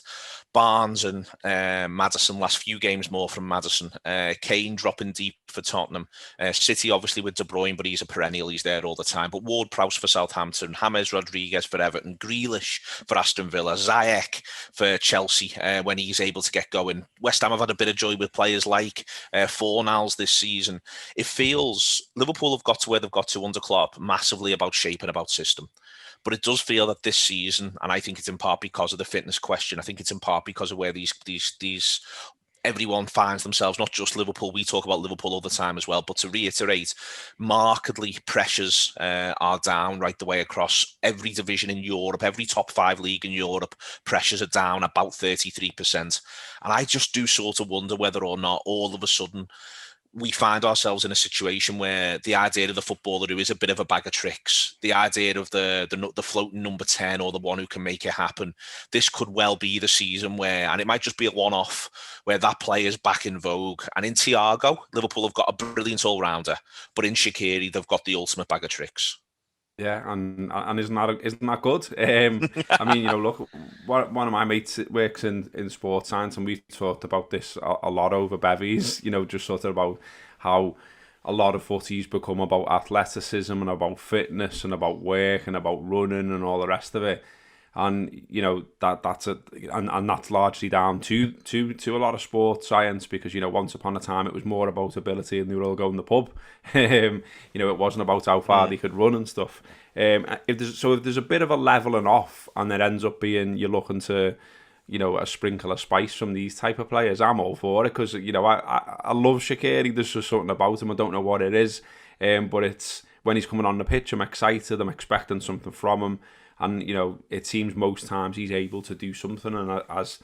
Barnes and Maddison, last few games more from Maddison, Kane dropping deep for Tottenham, City obviously with De Bruyne, but he's a perennial. He's there all the time. But Ward-Prowse for Southampton, James Rodriguez for Everton, Grealish for Aston Villa, Ziyech for Chelsea when he's able to get going. West Ham have had a bit of joy with players like Fornals this season. It feels Liverpool have got to where they've got to under Klopp massively about shape and about system. But it does feel that this season, and I think it's in part because of the fitness question, I think it's in part because of where these everyone finds themselves, not just Liverpool, we talk about Liverpool all the time as well, but to reiterate, markedly pressures are down right the way across every division in Europe, every top 5 league in Europe, pressures are down about 33%. And I just do sort of wonder whether or not all of a sudden we find ourselves in a situation where the idea of the footballer who is a bit of a bag of tricks, the idea of the floating number 10 or the one who can make it happen, this could well be the season where, and it might just be a one-off, where that player is back in vogue. And in Thiago, Liverpool have got a brilliant all-rounder, but in Shaqiri, they've got the ultimate bag of tricks. Yeah, and isn't that good? I mean, look, one of my mates works in sports science, and we've talked about this a lot over bevies. Just sort of about how a lot of footy's become about athleticism and about fitness and about work and about running and all the rest of it. And that's largely down to a lot of sports science, because once upon a time it was more about ability and they were all going to the pub. It wasn't about how far they could run and stuff. If there's a bit of a leveling off and it ends up being you're looking to a sprinkle of spice from these type of players, I'm all for it, because I love Shaqiri. There's just something about him, I don't know what it is, but it's when he's coming on the pitch, I'm excited, I'm expecting something from him. And, it seems most times he's able to do something. And as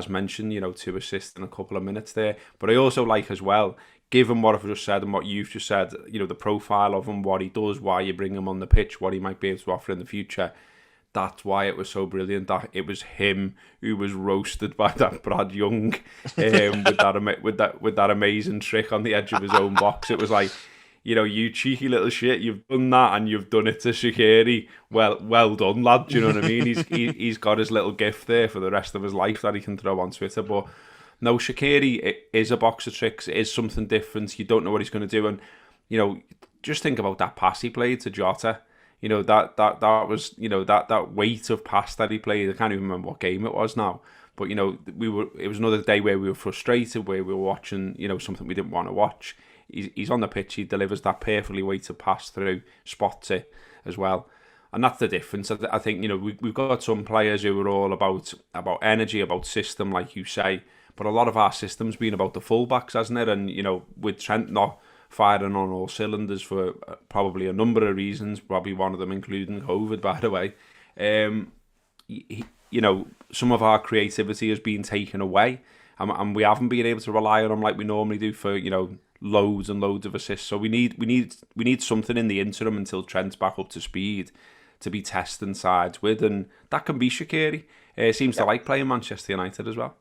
mentioned, 2 assists in a couple of minutes there. But I also like as well, given what I've just said and what you've just said, the profile of him, what he does, why you bring him on the pitch, what he might be able to offer in the future. That's why it was so brilliant that it was him who was roasted by that Brad Young with that amazing trick on the edge of his own box. It was like, you cheeky little shit, you've done that and you've done it to Shaqiri. Well done, lad. Do you know what I mean? He's got his little gift there for the rest of his life that he can throw on Twitter. But no, Shaqiri is a box of tricks. It is something different. You don't know what he's going to do. And, just think about that pass he played to Jota. That was, that weight of pass that he played. I can't even remember what game it was now. But, it was another day where we were frustrated, where we were watching, something we didn't want to watch. He's on the pitch, he delivers that perfectly weighted pass through, spots it as well. And that's the difference. I think, we've got some players who are all about energy, about system, like you say. But a lot of our system's been about the fullbacks, hasn't it? And, with Trent not firing on all cylinders for probably a number of reasons, probably one of them including COVID, by the way. Some of our creativity has been taken away. And we haven't been able to rely on him like we normally do for, loads and loads of assists. So we need something in the interim until Trent's back up to speed to be testing sides with, and that can be Shaqiri. Seems to like playing Manchester United as well.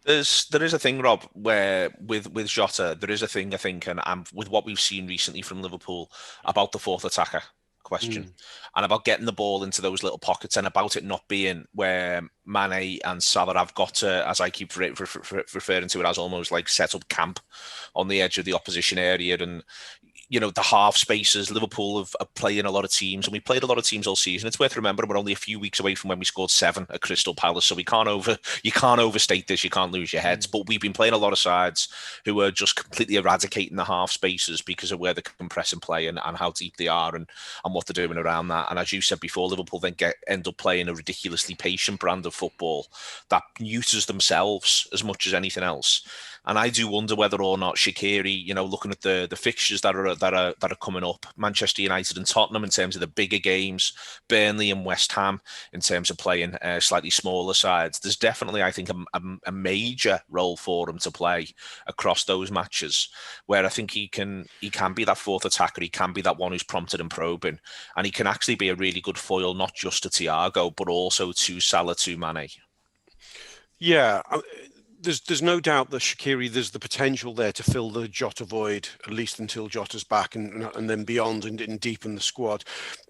There is a thing, Rob, where with Jota, there is a thing, I think, and with what we've seen recently from Liverpool about the fourth attacker question and about getting the ball into those little pockets, and about it not being where Mane and Salah have got to, as I keep referring to it, as almost like set up camp on the edge of the opposition area. And the half spaces, Liverpool are playing a lot of teams, and we played a lot of teams all season. It's worth remembering we're only a few weeks away from when we scored 7 at Crystal Palace, so you can't overstate this, you can't lose your heads. But we've been playing a lot of sides who are just completely eradicating the half spaces because of where they can press and play and how deep they are and what they're doing around that. And as you said before, Liverpool then end up playing a ridiculously patient brand of football that neuters themselves as much as anything else. And I do wonder whether or not Shaqiri, looking at the fixtures that are coming up, Manchester United and Tottenham in terms of the bigger games, Burnley and West Ham in terms of playing slightly smaller sides, there's definitely, I think, a major role for him to play across those matches, where I think he can be that fourth attacker, he can be that one who's prompted and probing, and he can actually be a really good foil, not just to Thiago, but also to Salah, to Mane. Yeah. There's no doubt that Shaqiri, there's the potential there to fill the Jota void, at least until Jota's back and then beyond and deepen the squad.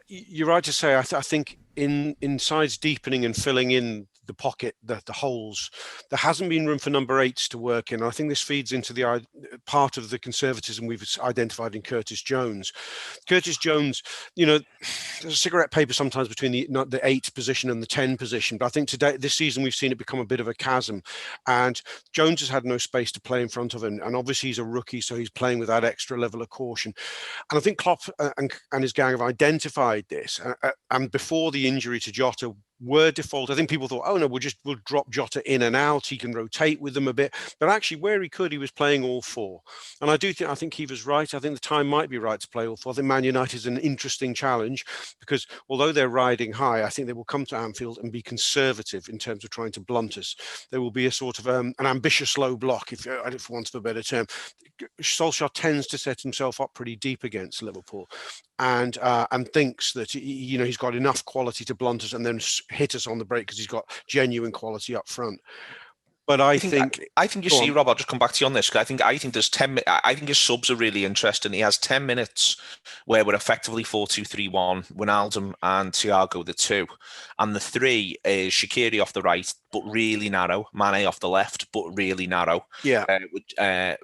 You're right to say, I think in sides deepening and filling in the pocket, the holes, there hasn't been room for number 8s to work in. I think this feeds into the part of the conservatism we've identified in Curtis Jones. Curtis Jones, there's a cigarette paper sometimes between the 8 position and the 10 position, but I think this season we've seen it become a bit of a chasm, and Jones has had no space to play in front of him, and obviously he's a rookie, so he's playing with that extra level of caution. And I think Klopp and his gang have identified this, and before the injury to Jota, were default. I think people thought, oh no, we'll drop Jota in and out. He can rotate with them a bit. But actually, where he could, he was playing all four. And I think Kiva's right. I think the time might be right to play all four. I think Man United is an interesting challenge because although they're riding high, I think they will come to Anfield and be conservative in terms of trying to blunt us. There will be a sort of an ambitious low block, if for want of a better term. Solskjaer tends to set himself up pretty deep against Liverpool, and thinks that he's got enough quality to blunt us and then hit us on the break because he's got genuine quality up front. But I think you see, Rob, I'll just come back to you on this because I think there's 10. I think his subs are really interesting. He has 10 minutes where we're effectively 4-2-3-1. Wijnaldum and Thiago the two, and the three is Shaqiri off the right, but really narrow. Mane off the left, but really narrow. Yeah.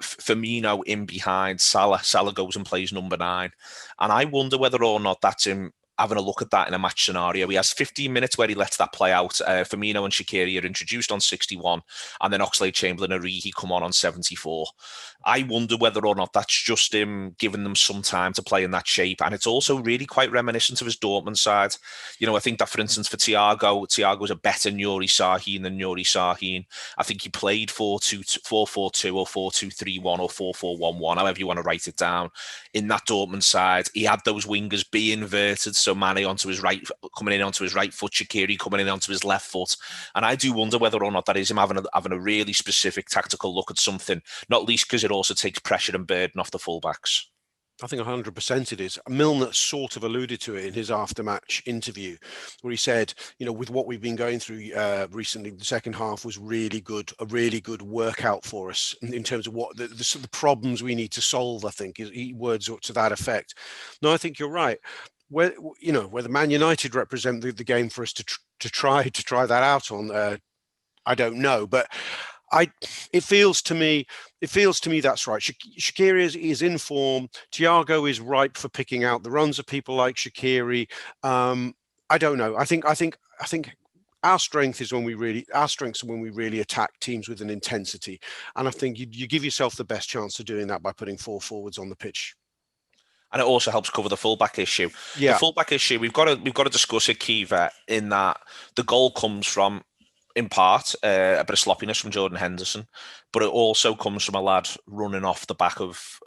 Firmino in behind Salah. Salah goes and plays number 9, and I wonder whether or not that's him having a look at that in a match scenario. He has 15 minutes where he lets that play out. Firmino and Shaqiri are introduced on 61, and then Oxlade-Chamberlain and Origi come on 74. I wonder whether or not that's just him giving them some time to play in that shape, and it's also really quite reminiscent of his Dortmund side. I think that, for instance, for Thiago's a better Nuri Sahin than Nuri Sahin. I think he played 4-4-2 or 4-2-3-1 or 4-4-1-1, however you want to write it down. In that Dortmund side, he had those wingers be inverted, so Mane onto his right, coming in onto his right foot, Shaqiri coming in onto his left foot. And I do wonder whether or not that is him having a really specific tactical look at something, not least because it also takes pressure and burden off the fullbacks. I think 100% it is. Milner sort of alluded to it in his after-match interview, where he said, with what we've been going through recently, the second half was a really good workout for us in terms of what the problems we need to solve. I think words to that effect. No, I think you're right. Whether Man United represent the game for us to try that out on, I don't know, but it feels to me that's right. Shaqiri is in form. Thiago is ripe for picking out the runs of people like Shaqiri. I don't know. I think our strengths are when we really attack teams with an intensity, and I think you give yourself the best chance of doing that by putting 4 forwards on the pitch. And it also helps cover the fullback issue. Yeah. The fullback issue, we've got to discuss it, Kiva, in that the goal comes from, in part, a bit of sloppiness from Jordan Henderson, but it also comes from a lad running off the back of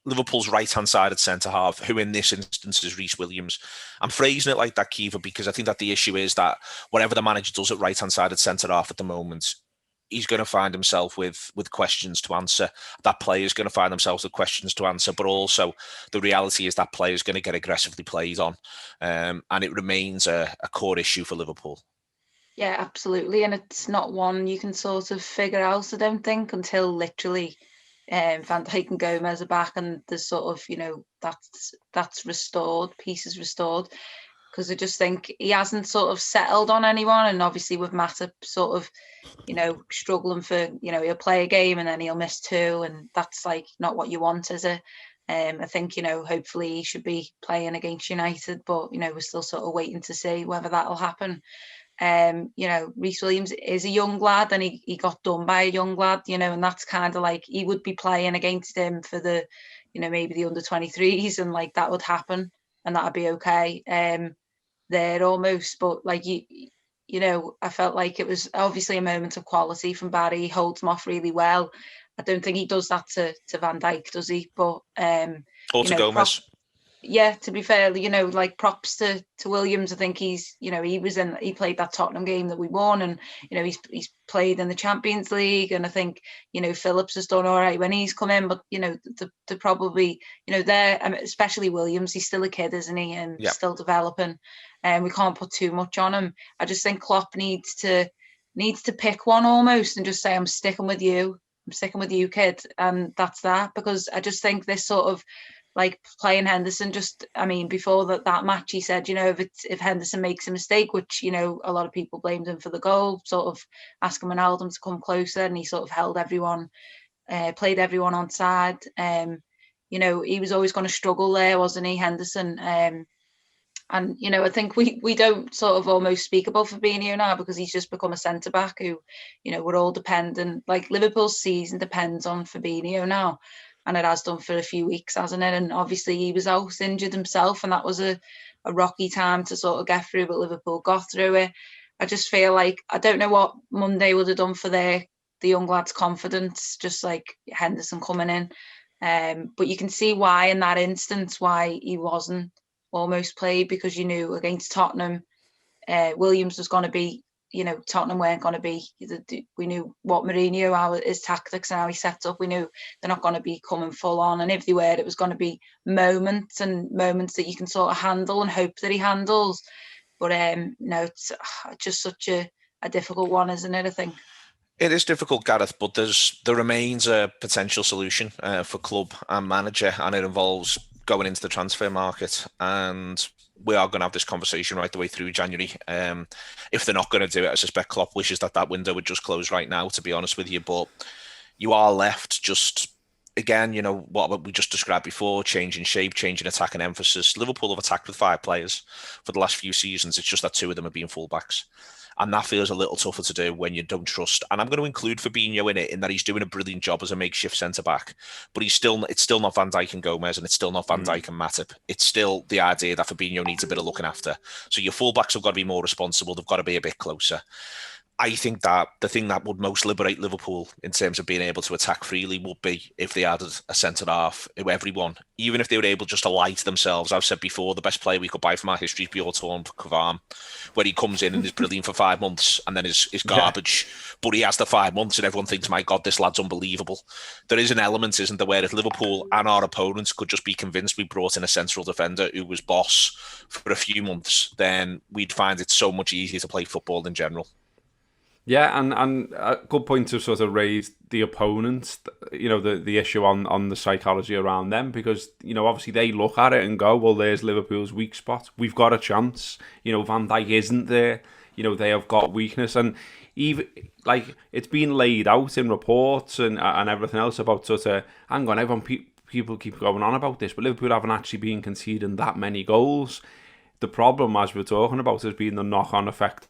Liverpool's right-hand-sided centre-half, who in this instance is Reece Williams. I'm phrasing it like that, Kiva, because I think that the issue is that whatever the manager does at right-hand-sided centre-half at the moment, he's going to find himself with questions to answer. That player is going to find themselves with questions to answer, but also the reality is that player is going to get aggressively played on, and it remains a core issue for Liverpool. Yeah, absolutely, and it's not one you can sort of figure out, I don't think, until literally Van Dijk and Gomez are back, and there's sort of that's restored, pieces restored. Because I just think he hasn't sort of settled on anyone, and obviously with Matip sort of, struggling for, he'll play a game and then he'll miss 2, and that's like not what you want, is it? I think, hopefully he should be playing against United, but we're still sort of waiting to see whether that'll happen. Reece Williams is a young lad, and he got done by a young lad, and that's kind of like he would be playing against him for the, maybe the under 23s, and like that would happen, and that'd be okay. There almost, but like I felt like it was obviously a moment of quality from Barry. He holds him off really well. I don't think he does that to Van Dijk, does he? But or to Gomez. Yeah, to be fair, like props to Williams. I think he's, he played that Tottenham game that we won, and he's played in the Champions League, and I think Phillips has done all right when he's come in, but they're probably especially Williams. He's still a kid, isn't he, and still developing, and we can't put too much on him. I just think Klopp needs to pick one almost and just say, I'm sticking with you, kid, and that's that, because I just think this sort of, like playing Henderson, before that match, he said, if Henderson makes a mistake, which, a lot of people blamed him for the goal, sort of asking Wijnaldum to come closer, and he sort of held everyone, played everyone on side. He was always going to struggle there, wasn't he, Henderson? And, I think we don't sort of almost speak about Fabinho now, because he's just become a centre-back who, we're all dependent, like Liverpool's season depends on Fabinho now. And it has done for a few weeks, hasn't it? And obviously he was out injured himself, and that was a rocky time to sort of get through, but Liverpool got through it. I just feel like I don't know what Monday would have done for the young lads' confidence, just like Henderson coming in. But you can see why in that instance why he wasn't almost played, because you knew against Tottenham, Williams was going to be, Tottenham weren't going to be. We knew what Mourinho, how his tactics and how he set up. We knew they're not going to be coming full on, and if they were, it was going to be moments that you can sort of handle and hope that he handles. But no, it's just such a difficult one, isn't it? I think. It is difficult, Gareth, but there remains a potential solution for club and manager, and it involves going into the transfer market. And we are going to have this conversation right the way through January. If they're not going to do it, I suspect Klopp wishes that window would just close right now, to be honest with you. But you are left just, again, what we just described before, changing shape, changing attack and emphasis. Liverpool have attacked with 5 players for the last few seasons. It's just that 2 of them have been fullbacks. And that feels a little tougher to do when you don't trust. And I'm going to include Fabinho in it, in that he's doing a brilliant job as a makeshift centre-back. But it's still not Van Dijk and Gomez, and it's still not Van Dijk and Matip. It's still the idea that Fabinho needs a bit of looking after. So your fullbacks have got to be more responsible. They've got to be a bit closer. I think that the thing that would most liberate Liverpool in terms of being able to attack freely would be if they added a centre-half, everyone. Even if they were able just to lie to themselves. I've said before, the best player we could buy from our history is Bjorn Caoimhe, where he comes in and is brilliant for 5 months and then is garbage. Yeah. But he has the 5 months and everyone thinks, my God, this lad's unbelievable. There is an element, isn't there, where if Liverpool and our opponents could just be convinced we brought in a central defender who was boss for a few months, then we'd find it so much easier to play football in general. Yeah, and a good point to sort of raise the opponents, the issue on the psychology around them, because, obviously they look at it and go, well, there's Liverpool's weak spot. We've got a chance. Van Dijk isn't there. They have got weakness. And even, it's been laid out in reports and everything else about sort of, hang on, people keep going on about this, but Liverpool haven't actually been conceding that many goals. The problem, as we're talking about, has been the knock-on effect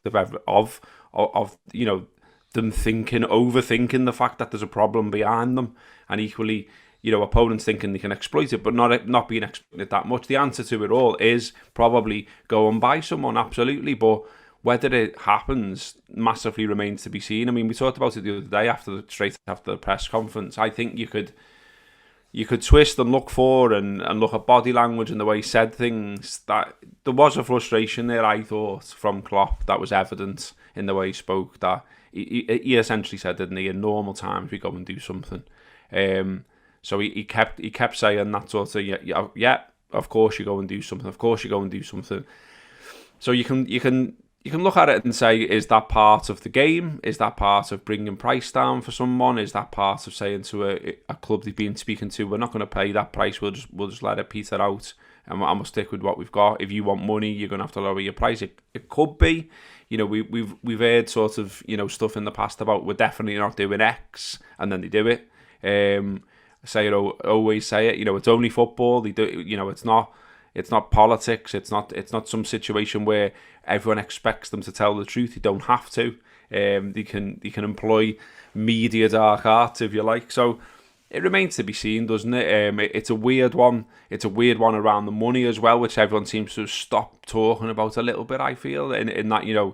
of them overthinking the fact that there's a problem behind them, and equally, opponents thinking they can exploit it, but not being exploited that much. The answer to it all is probably go and buy someone, absolutely, but whether it happens massively remains to be seen. I mean, we talked about it the other day straight after the press conference. I think you could twist and look for and look at body language and the way he said things, that there was a frustration there, I thought, from Klopp that was evident in the way he spoke, that he essentially said, didn't he, in normal times we go and do something. So he kept saying that sort of, yeah, of course you go and do something, of course you go and do something. So you can look at it and say, is that part of the game? Is that part of bringing price down for someone? Is that part of saying to a club they've been speaking to, we're not going to pay that price, we'll just let it peter out and we'll stick with what we've got. If you want money, you're going to have to lower your price. It could be. We've heard sort of, stuff in the past about we're definitely not doing X, and then they do it. Always say it. It's only football. They do. It's not politics. It's not some situation where everyone expects them to tell the truth. You don't have to. They can employ media dark arts, if you like. So it remains to be seen, doesn't it? It's a weird one. It's a weird one around the money as well, which everyone seems to stop talking about a little bit, I feel, in that,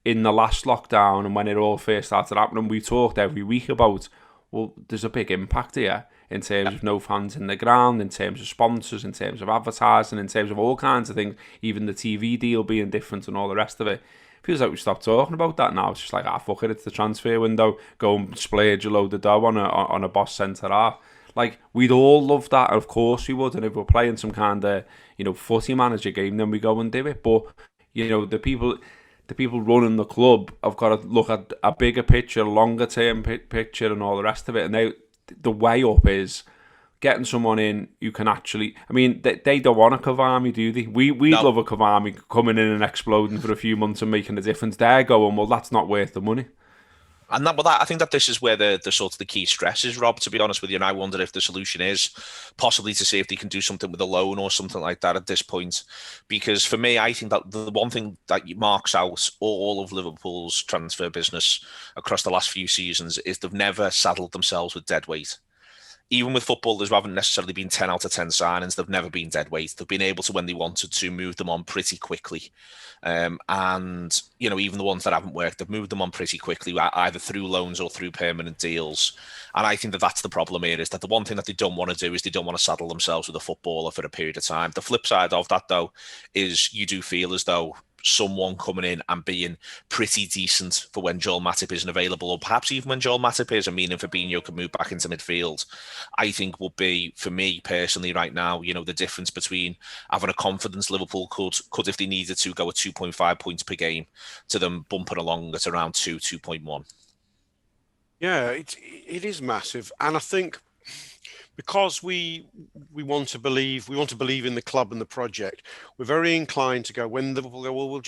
in the last lockdown and when it all first started happening, we talked every week about, well, there's a big impact here in terms of no fans in the ground, in terms of sponsors, in terms of advertising, in terms of all kinds of things, even the TV deal being different and all the rest of it. Feels like we stopped talking about that now. It's just like, fuck it, it's the transfer window. Go and splurge a load of dough on a boss centre half. Like, we'd all love that, of course we would. And if we're playing some kind of, footy manager game, then we go and do it. But, the people running the club have got to look at a bigger picture, longer term picture, and all the rest of it. And the way up is getting someone in who can actually... I mean, they don't want a Caoimhe, do they? We'd love a Caoimhe coming in and exploding for a few months and making a difference. They're going, well, that's not worth the money. And I think that this is where the sort of the key stress is, Rob, to be honest with you. And I wonder if the solution is possibly to see if they can do something with a loan or something like that at this point. Because for me, I think that the one thing that marks out all of Liverpool's transfer business across the last few seasons is they've never saddled themselves with dead weight. even with footballers who haven't necessarily been 10 out of 10 signings, they've never been dead weight. They've been able to, when they wanted to, move them on pretty quickly. And, you know, even the ones that haven't worked, they've moved them on pretty quickly, either through loans or through permanent deals. And I think that that's the problem here, is that the one thing that they don't want to do is they don't want to saddle themselves with a footballer for a period of time. The flip side of that, though, is you do feel as though someone coming in and being pretty decent for when Joel Matip isn't available, or perhaps even when Joel Matip is, and meaning Fabinho can move back into midfield, I think would be, for me personally right now, you know, the difference between having a confidence Liverpool could if they needed to, go at 2.5 points per game, to them bumping along at around 2.1. Yeah, it is massive. And I think because we want to believe in the club and the project, we're very inclined to go, when Liverpool go, well, we'll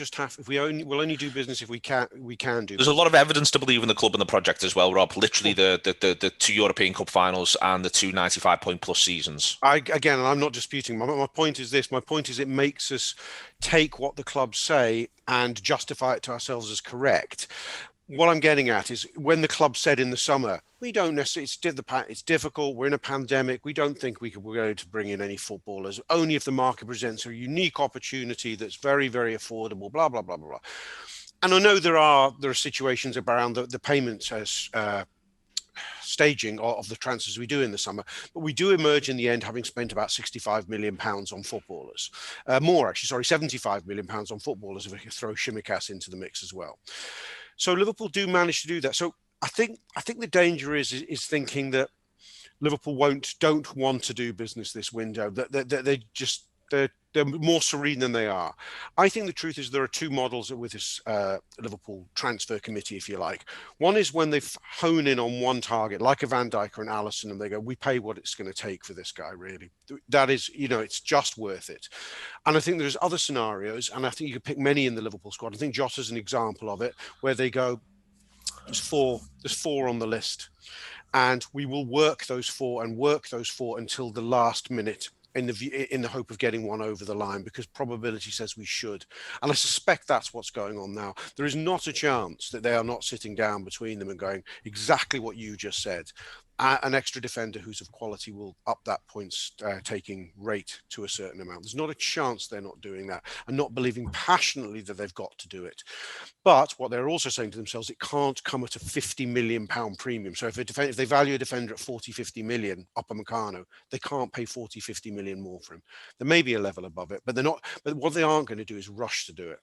only do business if we can do. There's business. a lot of evidence to believe in the club and the project as well, Rob. Literally the 2 European Cup finals and the 2 95-point plus seasons. Again, I'm not disputing. My point is this. My point is it makes us take what the clubs say and justify it to ourselves as correct. What I'm getting at is, when the club said in the summer, we don't necessarily, it's difficult, we're in a pandemic, we don't think we're going to bring in any footballers, only if the market presents a unique opportunity that's very, very affordable, blah, blah, blah, blah, blah. And I know there are situations around the payments staging of the transfers we do in the summer, but we do emerge in the end having spent about £65 million on footballers. More actually, sorry, £75 million on footballers if we throw Shimikas into the mix as well. So Liverpool do manage to do that. So I think the danger is thinking that Liverpool don't want to do business this window. That they're more serene than they are. I think the truth is there are two models with this Liverpool transfer committee, if you like. One is when they hone in on one target, like a Van Dijk or an Alisson, and they go, we pay what it's going to take for this guy, really. That is, you know, it's just worth it. And I think there's other scenarios, and I think you could pick many in the Liverpool squad. I think Jota's an example of it, where they go, there's four on the list, and we will work those four until the last minute, in the hope of getting one over the line, because probability says we should. And I suspect that's what's going on now. There is not a chance that they are not sitting down between them and going exactly what you just said. An extra defender who's of quality will up that points taking rate to a certain amount. There's not a chance they're not doing that and not believing passionately that they've got to do it. But what they're also saying to themselves, it can't come at a £50 million premium. So if they value a defender at 40-50 million, Upamecano, they can't pay 40-50 million more for him. There may be a level above it, but they're not. But what they aren't going to do is rush to do it.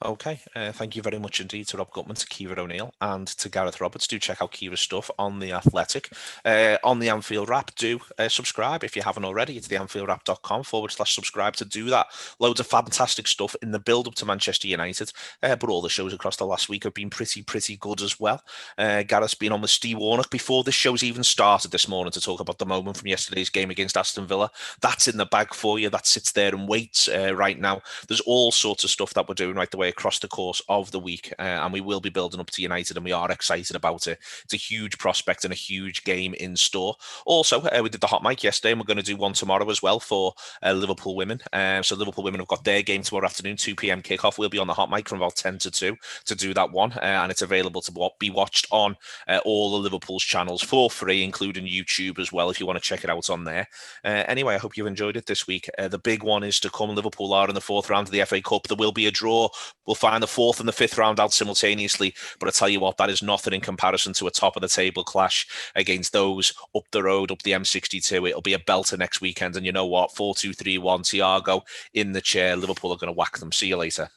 Okay, thank you very much indeed to Rob Gutmann, to Caoimhe O'Neill, and to Gareth Roberts. Do check out Caoimhe's stuff on The Athletic. On the Anfield Wrap, do subscribe if you haven't already. It's theanfieldwrap.com/subscribe to do that. Loads of fantastic stuff in the build-up to Manchester United, but all the shows across the last week have been pretty good as well. Gareth's been on with Steve Warnock before this show's even started this morning to talk about the moment from yesterday's game against Aston Villa. That's in the bag for you. That sits there and waits right now. There's all sorts of stuff that we're doing right the way across the course of the week, and we will be building up to United, and we are excited about it. It's a huge prospect and a huge game in store. Also, we did the hot mic yesterday, and we're going to do one tomorrow as well for Liverpool women. So Liverpool women have got their game tomorrow afternoon, 2 p.m. kickoff. We'll be on the hot mic from about 10 to 2 to do that one, and it's available to be watched on all the Liverpool's channels for free, including YouTube as well, if you want to check it out on there. Anyway, I hope you've enjoyed it this week. The big one is to come. Liverpool are in the fourth round of the FA Cup. There will be a draw. We'll find the fourth and the fifth round out simultaneously, but I tell you what, that is nothing in comparison to a top of the table clash against those up the road, up the M62. It'll be a belter next weekend, and you know what? 4-2-3-1, Thiago in the chair. Liverpool are going to whack them. See you later.